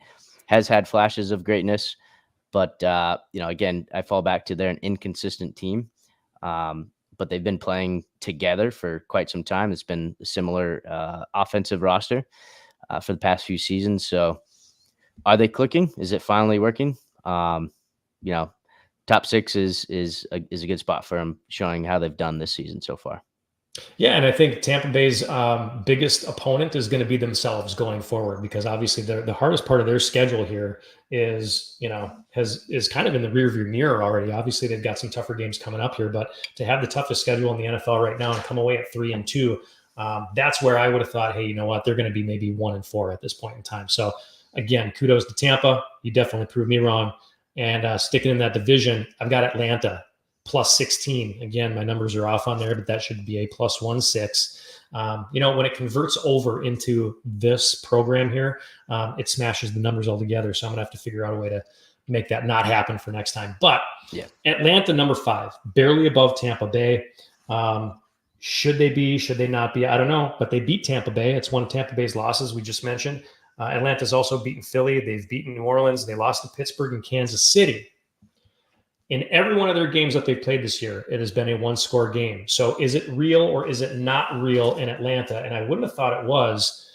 has had flashes of greatness, but again, I fall back to they're an inconsistent team. But they've been playing together for quite some time. It's been a similar offensive roster for the past few seasons. So are they clicking? Is it finally working? Top 6 is a good spot for them, showing how they've done this season so far. Yeah, and I think Tampa Bay's biggest opponent is going to be themselves going forward, because obviously the hardest part of their schedule here is kind of in the rearview mirror already. Obviously, they've got some tougher games coming up here, but to have the toughest schedule in the NFL right now and come away at 3-2, that's where I would have thought, hey, you know what, they're going to be maybe 1-4 at this point in time. So again, kudos to Tampa. You definitely proved me wrong. And sticking in that division, I've got Atlanta plus 16. Again, my numbers are off on there, but that should be a plus 1.6. When it converts over into this program here, it smashes the numbers all together. So I'm gonna have to figure out a way to make that not happen for next time. But yeah, Atlanta, number 5, barely above Tampa Bay. Should they be? Should they not be? I don't know. But they beat Tampa Bay. It's one of Tampa Bay's losses we just mentioned. Atlanta's also beaten Philly. They've beaten New Orleans. They lost to Pittsburgh and Kansas City. In every one of their games that they've played this year, it has been a 1-score game. So is it real or is it not real in Atlanta? And I wouldn't have thought it was,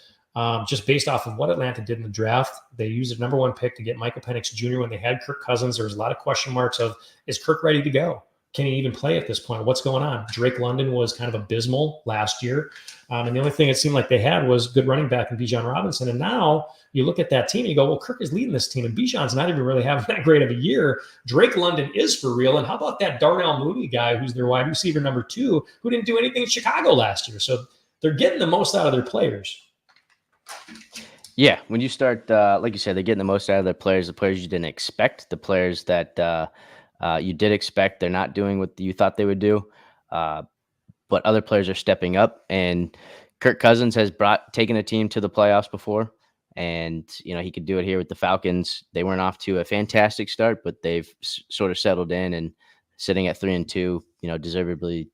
just based off of what Atlanta did in the draft. They used their number 1 pick to get Michael Penix Jr. when they had Kirk Cousins. There was a lot of question marks of, is Kirk ready to go? Can he even play at this point? What's going on? Drake London was kind of abysmal last year. And the only thing it seemed like they had was good running back in Bijan Robinson. And now you look at that team and you go, well, Kirk is leading this team and Bijan's not even really having that great of a year. Drake London is for real. And how about that Darnell Mooney guy, who's their wide receiver number 2, who didn't do anything in Chicago last year? So they're getting the most out of their players. Yeah, when you start, like you said, they're getting the most out of their players, the players you didn't expect, the players that you did expect. They're not doing what you thought they would do, uh, but other players are stepping up. And Kirk Cousins has taken a team to the playoffs before, and he could do it here with the Falcons. They weren't off to a fantastic start, but they've sort of settled in and sitting at 3-2. Deservedly,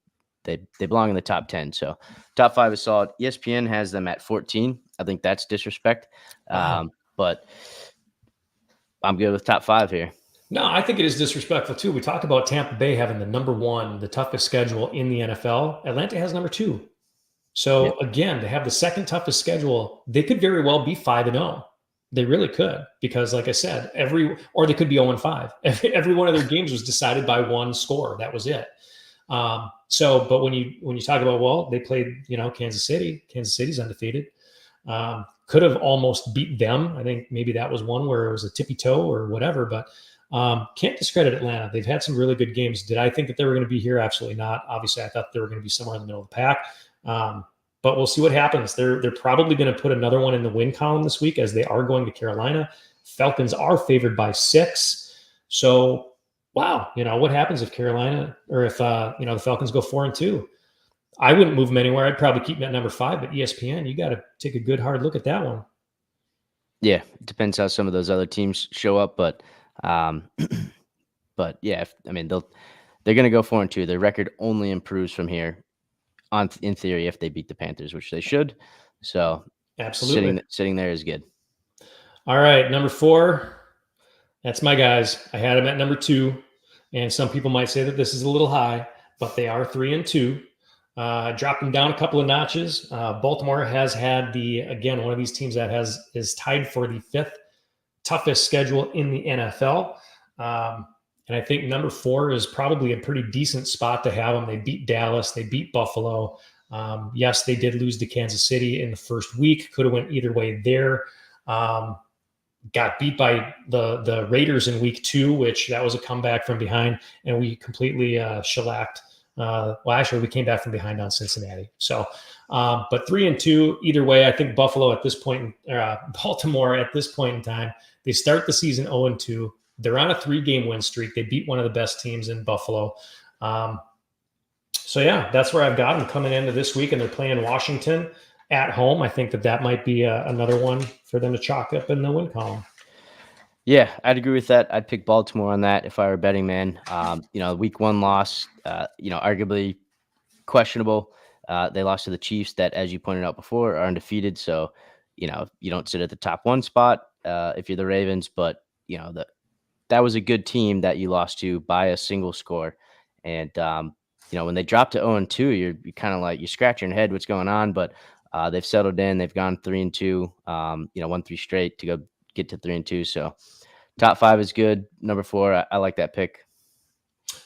they belong in the top 10. So top 5 is solid. ESPN has them at 14. I think that's disrespect. Wow. But I'm good with top 5 here. No, I think it is disrespectful too. We talked about Tampa Bay having the number 1, the toughest schedule in the NFL. Atlanta has number 2. Yep. So again, to have the second toughest schedule, they could very well be 5-0. They really could, because like I said, or they could be 0-5. Every one of their games was decided by one score. That was it. But when you talk about, well, they played, Kansas City. Kansas City's undefeated. Could have almost beat them. I think maybe that was one where it was a tippy toe or whatever, but can't discredit Atlanta. They've had some really good games. Did I think that they were going to be here? Absolutely not. Obviously, I thought they were going to be somewhere in the middle of the pack. But we'll see what happens. They're probably going to put another one in the win column this week, as they are going to Carolina. Falcons are favored by 6. So, wow, what happens if Carolina, or if the Falcons go 4-2? I wouldn't move them anywhere. I'd probably keep them at number 5. But ESPN, you got to take a good hard look at that one. Yeah, it depends how some of those other teams show up, but but yeah, they're going to go 4-2. Their record only improves from here, in theory, if they beat the Panthers, which they should. So Absolutely, sitting there is good. All right, number 4. That's my guys. I had them at number 2, and some people might say that this is a little high, but they are 3-2. Dropped them down a couple of notches. Baltimore has had one of these teams that is tied for the 5th toughest schedule in the NFL. And I think number 4 is probably a pretty decent spot to have them. They beat Dallas. They beat Buffalo. Yes, they did lose to Kansas City in the first week. Could have went either way there. Got beat by the Raiders in week 2, which that was a comeback from behind, and we completely shellacked. Actually, we came back from behind on Cincinnati. So, but 3-2 either way. I think Baltimore at this point in time, they start the season 0-2. They're on a 3-game win streak. They beat one of the best teams in Buffalo. So yeah, that's where I've got them coming into this week, and they're playing Washington at home. I think that might be another one for them to chalk up in the win column. Yeah, I'd agree with that. I'd pick Baltimore on that if I were a betting man. Week 1 loss, arguably questionable. They lost to the Chiefs that, as you pointed out before, are undefeated. So, you don't sit at the top 1 spot if you're the Ravens, but that was a good team that you lost to by a single score. And, when they dropped to 0-2, you're kind of like, you're scratching your head what's going on, but they've settled in. They've gone 3-2, won 3 straight to go get to 3-2. So top 5 is good. Number 4, I like that pick.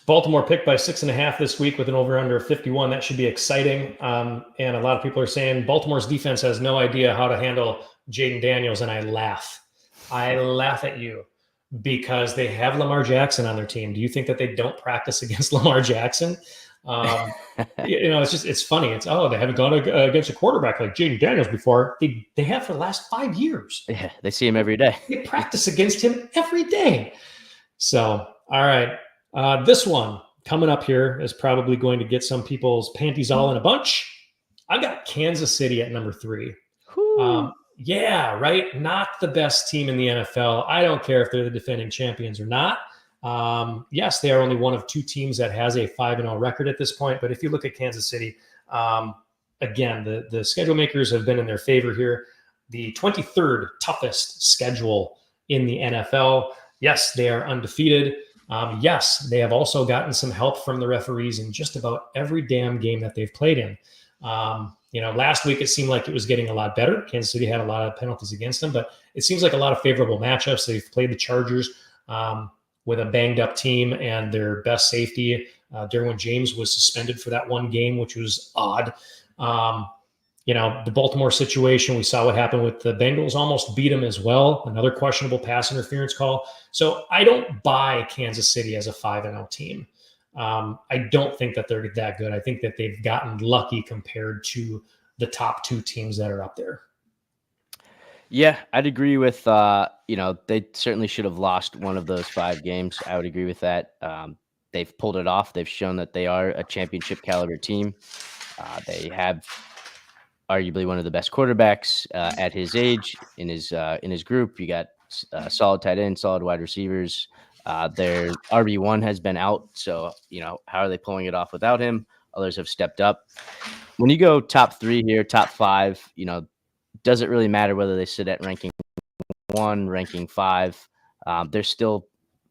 Baltimore picked by 6.5 this week with an over-under of 51. That should be exciting. And a lot of people are saying Baltimore's defense has no idea how to handle Jaden Daniels, and I laugh. I laugh at you, because they have Lamar Jackson on their team. Do you think that they don't practice against Lamar Jackson? It's funny. They haven't gone against a quarterback like Jaden Daniels before. They have for the last 5 years. Yeah, they see him every day. They practice against him every day. So, all right. This one coming up here is probably going to get some people's panties all in a bunch. I got Kansas City at number 3. Yeah, right. Not the best team in the NFL. I don't care if they're the defending champions or not. Yes, they are only one of 2 teams that has a 5-0 record at this point. But if you look at Kansas City, again, the schedule makers have been in their favor here. The 23rd toughest schedule in the NFL. Yes, they are undefeated. Yes, they have also gotten some help from the referees in just about every damn game that they've played in. Last week it seemed like it was getting a lot better. Kansas City had a lot of penalties against them, but it seems like a lot of favorable matchups. They've played the Chargers with a banged up team, and their best safety, Derwin James, was suspended for that one game, which was odd. The Baltimore situation, we saw what happened with the Bengals, almost beat them as well. Another questionable pass interference call. So I don't buy Kansas City as a 5-0 team. I don't think that they're that good. I think that they've gotten lucky compared to the top 2 teams that are up there. Yeah, I'd agree with, they certainly should have lost one of those 5 games. I would agree with that. They've pulled it off. They've shown that they are a championship caliber team. They have arguably one of the best quarterbacks at his age in his group. You got solid tight end, solid wide receivers. Their RB1 has been out, so how are they pulling it off without him? Others have stepped up. When you go top 3 here, top 5, does it really matter whether they sit at ranking 1, ranking 5? They're still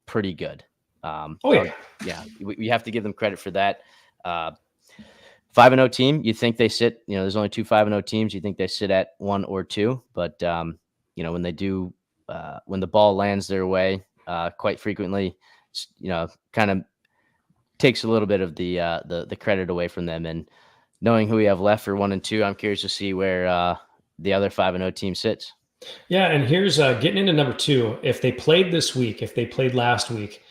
pretty good. Oh yeah. Yeah, we have to give them credit for that. 5-0 team, you think they sit, there's only 2 5-0 teams. You think they sit at 1 or 2, but when they do, when the ball lands their way, quite frequently, kind of takes a little bit of the credit away from them. And knowing who we have left for 1 and 2, I'm curious to see where the other 5-0 team sits. Yeah, and here's getting into number 2. If they played this week, if they played last week,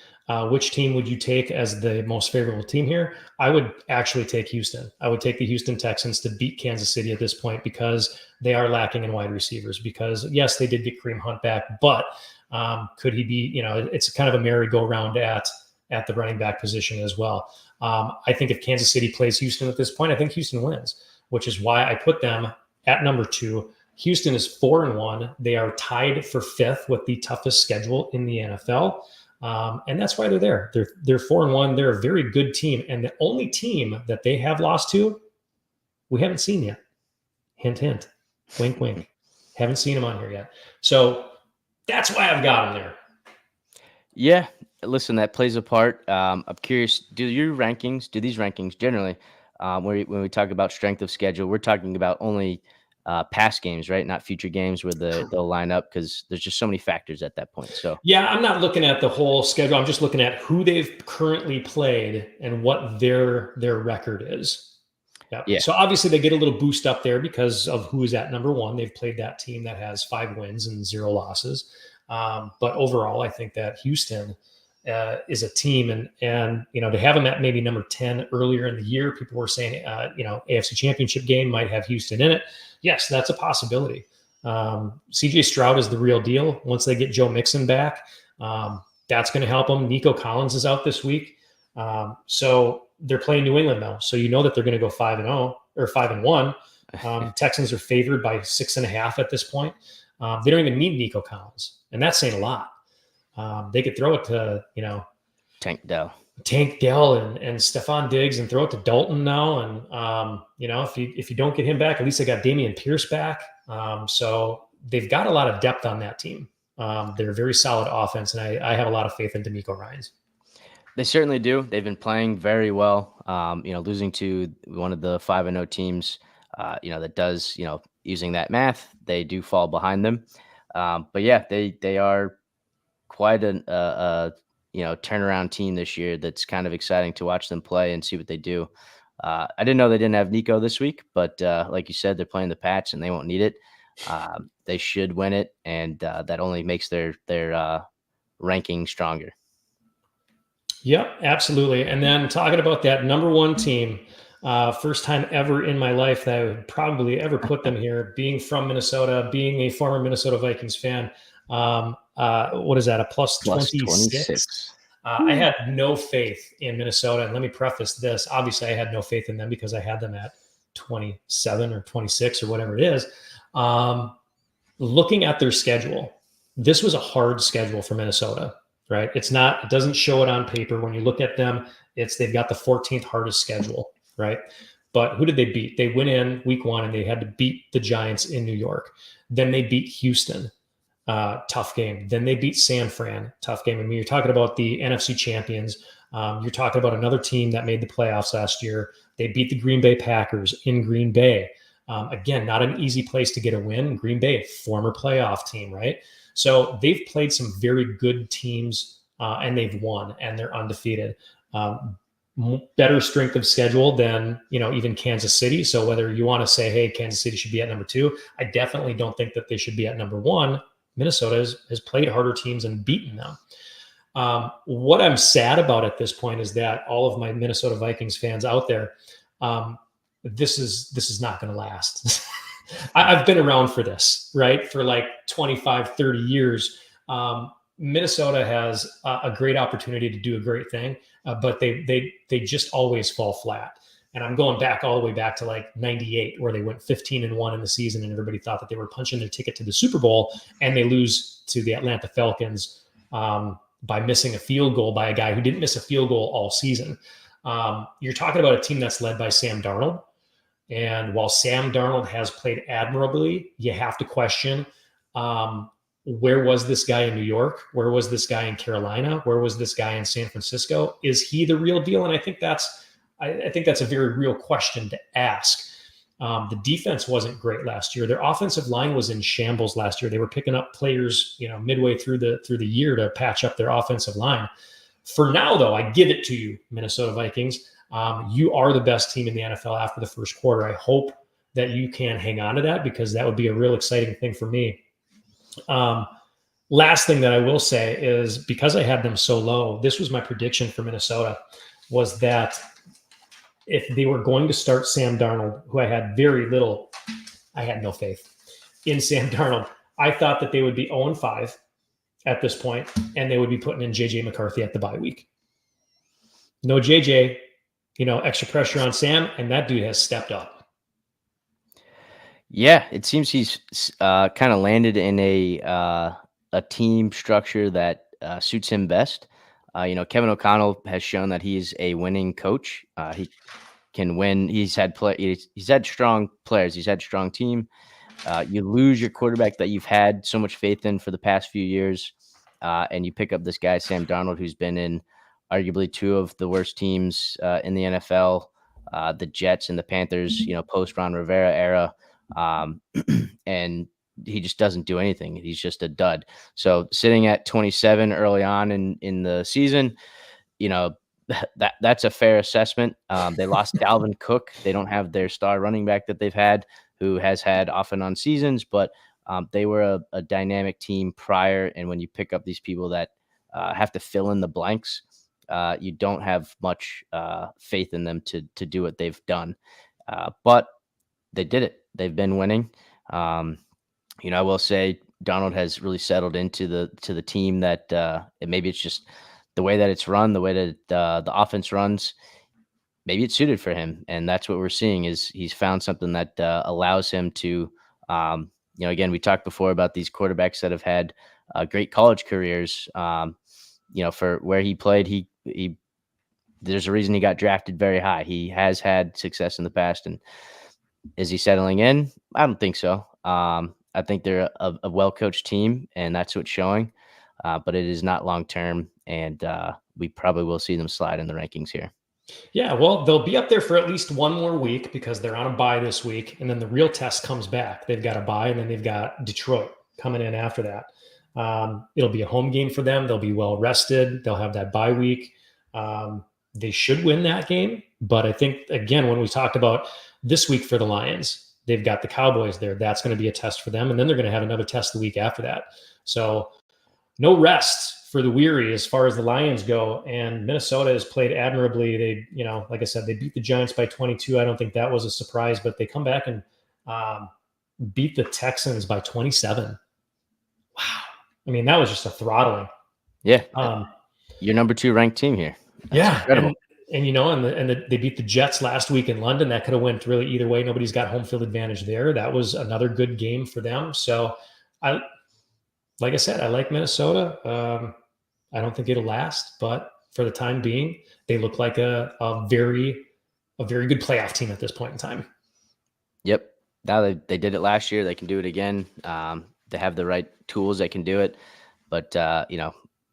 which team would you take as the most favorable team here? I would actually take Houston. I would take the Houston Texans to beat Kansas City at this point because they are lacking in wide receivers. Because yes, they did get Kareem Hunt back, but could he be? It's kind of a merry-go-round at the running back position as well. I think if Kansas City plays Houston at this point, I think Houston wins, which is why I put them at number 2. Houston is 4-1. They are tied for 5th with the toughest schedule in the NFL. And that's why they're there. They're 4-1. They're a very good team. And the only team that they have lost to, we haven't seen yet. Hint, hint. Wink, wink. Haven't seen them on here yet. So that's why I've got them there. Yeah. Listen, that plays a part. I'm curious, do these rankings generally, when we talk about strength of schedule, we're talking about only past games, right? Not future games where they'll line up, because there's just so many factors at that point. So yeah, I'm not looking at the whole schedule. I'm just looking at who they've currently played and what their record is. Yeah. So obviously they get a little boost up there because of who is at number 1. They've played that team that has 5 wins and 0 losses. But overall, I think that Houston is a team, and to have them at maybe number 10 earlier in the year, people were saying AFC Championship game might have Houston in it. Yes, that's a possibility. CJ Stroud is the real deal. Once they get Joe Mixon back, that's going to help them. Nico Collins is out this week, so they're playing New England now. So that they're going to go 5-0 or 5-1. Texans are favored by 6.5 at this point. They don't even need Nico Collins, and that's saying a lot. They could throw it to, Tank Dell and Stephon Diggs, and throw it to Dalton now. And, if you don't get him back, at least they got Damian Pierce back. So they've got a lot of depth on that team. They're a very solid offense, and I have a lot of faith in DeMeco Ryans. They certainly do. They've been playing very well. Losing to one of the 5-0 teams, that does, using that math, they do fall behind them. But yeah, they are quite a turnaround team this year. That's kind of exciting to watch them play and see what they do. I didn't know they didn't have Nico this week, but like you said, they're playing the Pats and they won't need it. They should win it, and that only makes their ranking stronger. Yep, absolutely. And then talking about that number 1 team, first time ever in my life that I would probably ever put them here, being from Minnesota, being a former Minnesota Vikings fan. What is that? A plus 26? I had no faith in Minnesota. And let me preface this. Obviously, I had no faith in them because I had them at 27 or 26 or whatever it is. Looking at their schedule, this was a hard schedule for Minnesota, right? It doesn't show it on paper. When you look at them, they've got the 14th hardest schedule, right? But who did they beat? They went in week 1 and they had to beat the Giants in New York. Then they beat Houston. Tough game. Then they beat San Fran. Tough game. I mean, you're talking about the NFC champions. You're talking about another team that made the playoffs last year. They beat the Green Bay Packers in Green Bay. Again, not an easy place to get a win. Green Bay, former playoff team, right? So they've played some very good teams, and they've won, and they're undefeated. Better strength of schedule than, even Kansas City. So whether you want to say, hey, Kansas City should be at number 2, I definitely don't think that they should be at number 1. Minnesota has played harder teams and beaten them. What I'm sad about at this point is that all of my Minnesota Vikings fans out there, this is not going to last. I've been around for this, right? For like 25, 30 years. Minnesota has a great opportunity to do a great thing, but they just always fall flat. And I'm going back all the way back to like 98, where they went 15-1 in the season, and everybody thought that they were punching their ticket to the Super Bowl, and they lose to the Atlanta Falcons by missing a field goal by a guy who didn't miss a field goal all season. You're talking about a team that's led by Sam Darnold. And while Sam Darnold has played admirably, you have to question where was this guy in New York? Where was this guy in Carolina? Where was this guy in San Francisco? Is he the real deal? And I think that's a very real question to ask. The defense wasn't great last year. Their offensive line was in shambles last year. They were picking up players, midway through the year to patch up their offensive line. For now, though, I give it to you, Minnesota Vikings. You are the best team in the NFL after the first quarter. I hope that you can hang on to that, because that would be a real exciting thing for me. Last thing that I will say is, because I had them so low, this was my prediction for Minnesota, was that if they were going to start Sam Darnold, who I had no faith in Sam Darnold. I thought that they would be 0-5 at this point, and they would be putting in JJ McCarthy at the bye week. No JJ, extra pressure on Sam, and that dude has stepped up. Yeah, it seems he's kind of landed in a team structure that suits him best. Kevin O'Connell has shown that he's a winning coach. He can win. He's had strong players. He's had strong team. You lose your quarterback that you've had so much faith in for the past few years, and you pick up this guy, Sam Darnold, who's been in arguably two of the worst teams in the NFL, the Jets and the Panthers, post Ron Rivera era. And he just doesn't do anything. He's just a dud. So sitting at 27 early on in the season, that's a fair assessment. They lost Dalvin Cook. They don't have their star running back that they've had, who has had off and on seasons, but they were a dynamic team prior. And when you pick up these people that have to fill in the blanks, you don't have much faith in them to do what they've done. But they did it. They've been winning. I will say Darnold has really settled into the team that maybe it's just the way that it's run, the way that the offense runs. Maybe it's suited for him, and that's what we're seeing is he's found something that allows him to. Again, we talked before about these quarterbacks that have had great college careers. For where he played, he there's a reason he got drafted very high. He has had success in the past, and is he settling in? I don't think so. I think they're a well-coached team, and that's what's showing. But it is not long-term, and we probably will see them slide in the rankings here. Yeah, well, they'll be up there for at least one more week, because they're on a bye this week, and then the real test comes back. They've got a bye, and then they've got Detroit coming in after that. It'll be a home game for them. They'll be well rested. They'll have that bye week. They should win that game. But I think, again, when we talked about this week for the Lions, they've got the Cowboys there. That's going to be a test for them. And then they're going to have another test the week after that. So no rest for the weary as far as the Lions go. And Minnesota has played admirably. They, like I said, they beat the Giants by 22. I don't think that was a surprise, but they come back and beat the Texans by 27. Wow. I mean, that was just a throttling. Yeah. Your number 2 ranked team here. That's incredible. They beat the Jets last week in London. That could have went really either way. Nobody's got home field advantage there. That was another good game for them. So like I said, I like Minnesota. I don't think it'll last, but for the time being, they look like a very good playoff team at this point in time. Yep. Now they did it last year. They can do it again. They have the right tools. They can do it. But,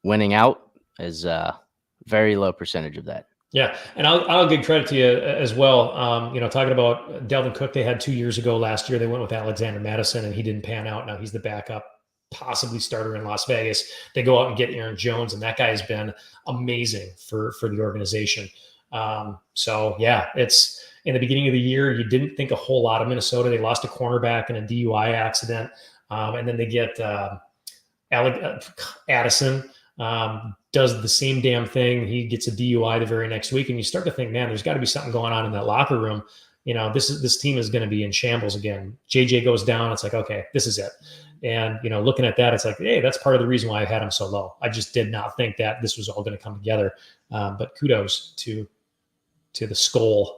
winning out is a very low percentage of that. Yeah, and I'll give credit to you as well. Talking about Dalvin Cook, they had 2 years ago. Last year, they went with Alexander Mattison, and he didn't pan out. Now he's the backup, possibly starter in Las Vegas. They go out and get Aaron Jones, and that guy has been amazing for the organization. It's in the beginning of the year, you didn't think a whole lot of Minnesota. They lost a cornerback in a DUI accident, and then they get Addison. does the same damn thing. He gets a DUI the very next week, and you start to think, man, there's got to be something going on in that locker room. This team is going to be in shambles again. JJ goes down. It's like, okay, this is it. And, looking at that, it's like, hey, that's part of the reason why I had him so low. I just did not think that this was all going to come together. But kudos to the Skol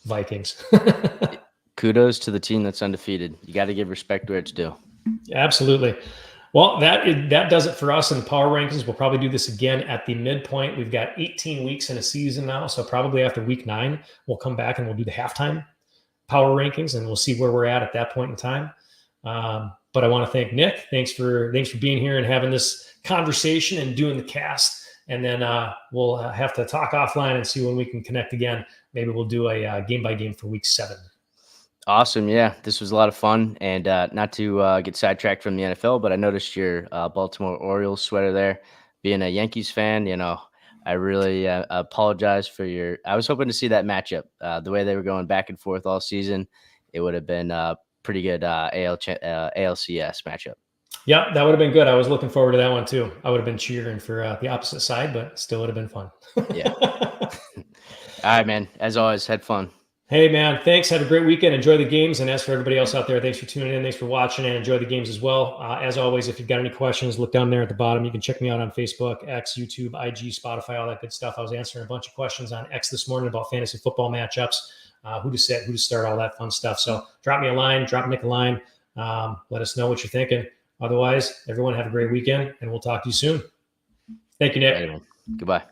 Vikings. Kudos to the team that's undefeated. You got to give respect where it's due. Absolutely. Well, that does it for us in the power rankings. We'll probably do this again at the midpoint. We've got 18 weeks in a season now. So probably after week 9, we'll come back and we'll do the halftime power rankings, and we'll see where we're at that point in time. But I want to thank Nick. Thanks for being here and having this conversation and doing the cast. And then we'll have to talk offline and see when we can connect again. Maybe we'll do a game by game for week 7. Awesome. Yeah, this was a lot of fun. And not to get sidetracked from the NFL, but I noticed your Baltimore Orioles sweater there. Being a Yankees fan, I really apologize for I was hoping to see that matchup. The way they were going back and forth all season, it would have been a pretty good ALCS matchup. Yeah, that would have been good. I was looking forward to that one too. I would have been cheering for the opposite side, but still would have been fun. Yeah. All right, man. As always, had fun. Hey, man, thanks. Have a great weekend. Enjoy the games. And as for everybody else out there, thanks for tuning in. Thanks for watching, and enjoy the games as well. As always, if you've got any questions, look down there at the bottom. You can check me out on Facebook, X, YouTube, IG, Spotify, all that good stuff. I was answering a bunch of questions on X this morning about fantasy football matchups, who to sit, who to start, all that fun stuff. So drop me a line, drop Nick a line. Let us know what you're thinking. Otherwise, everyone have a great weekend, and we'll talk to you soon. Thank you, Nick. Right, goodbye.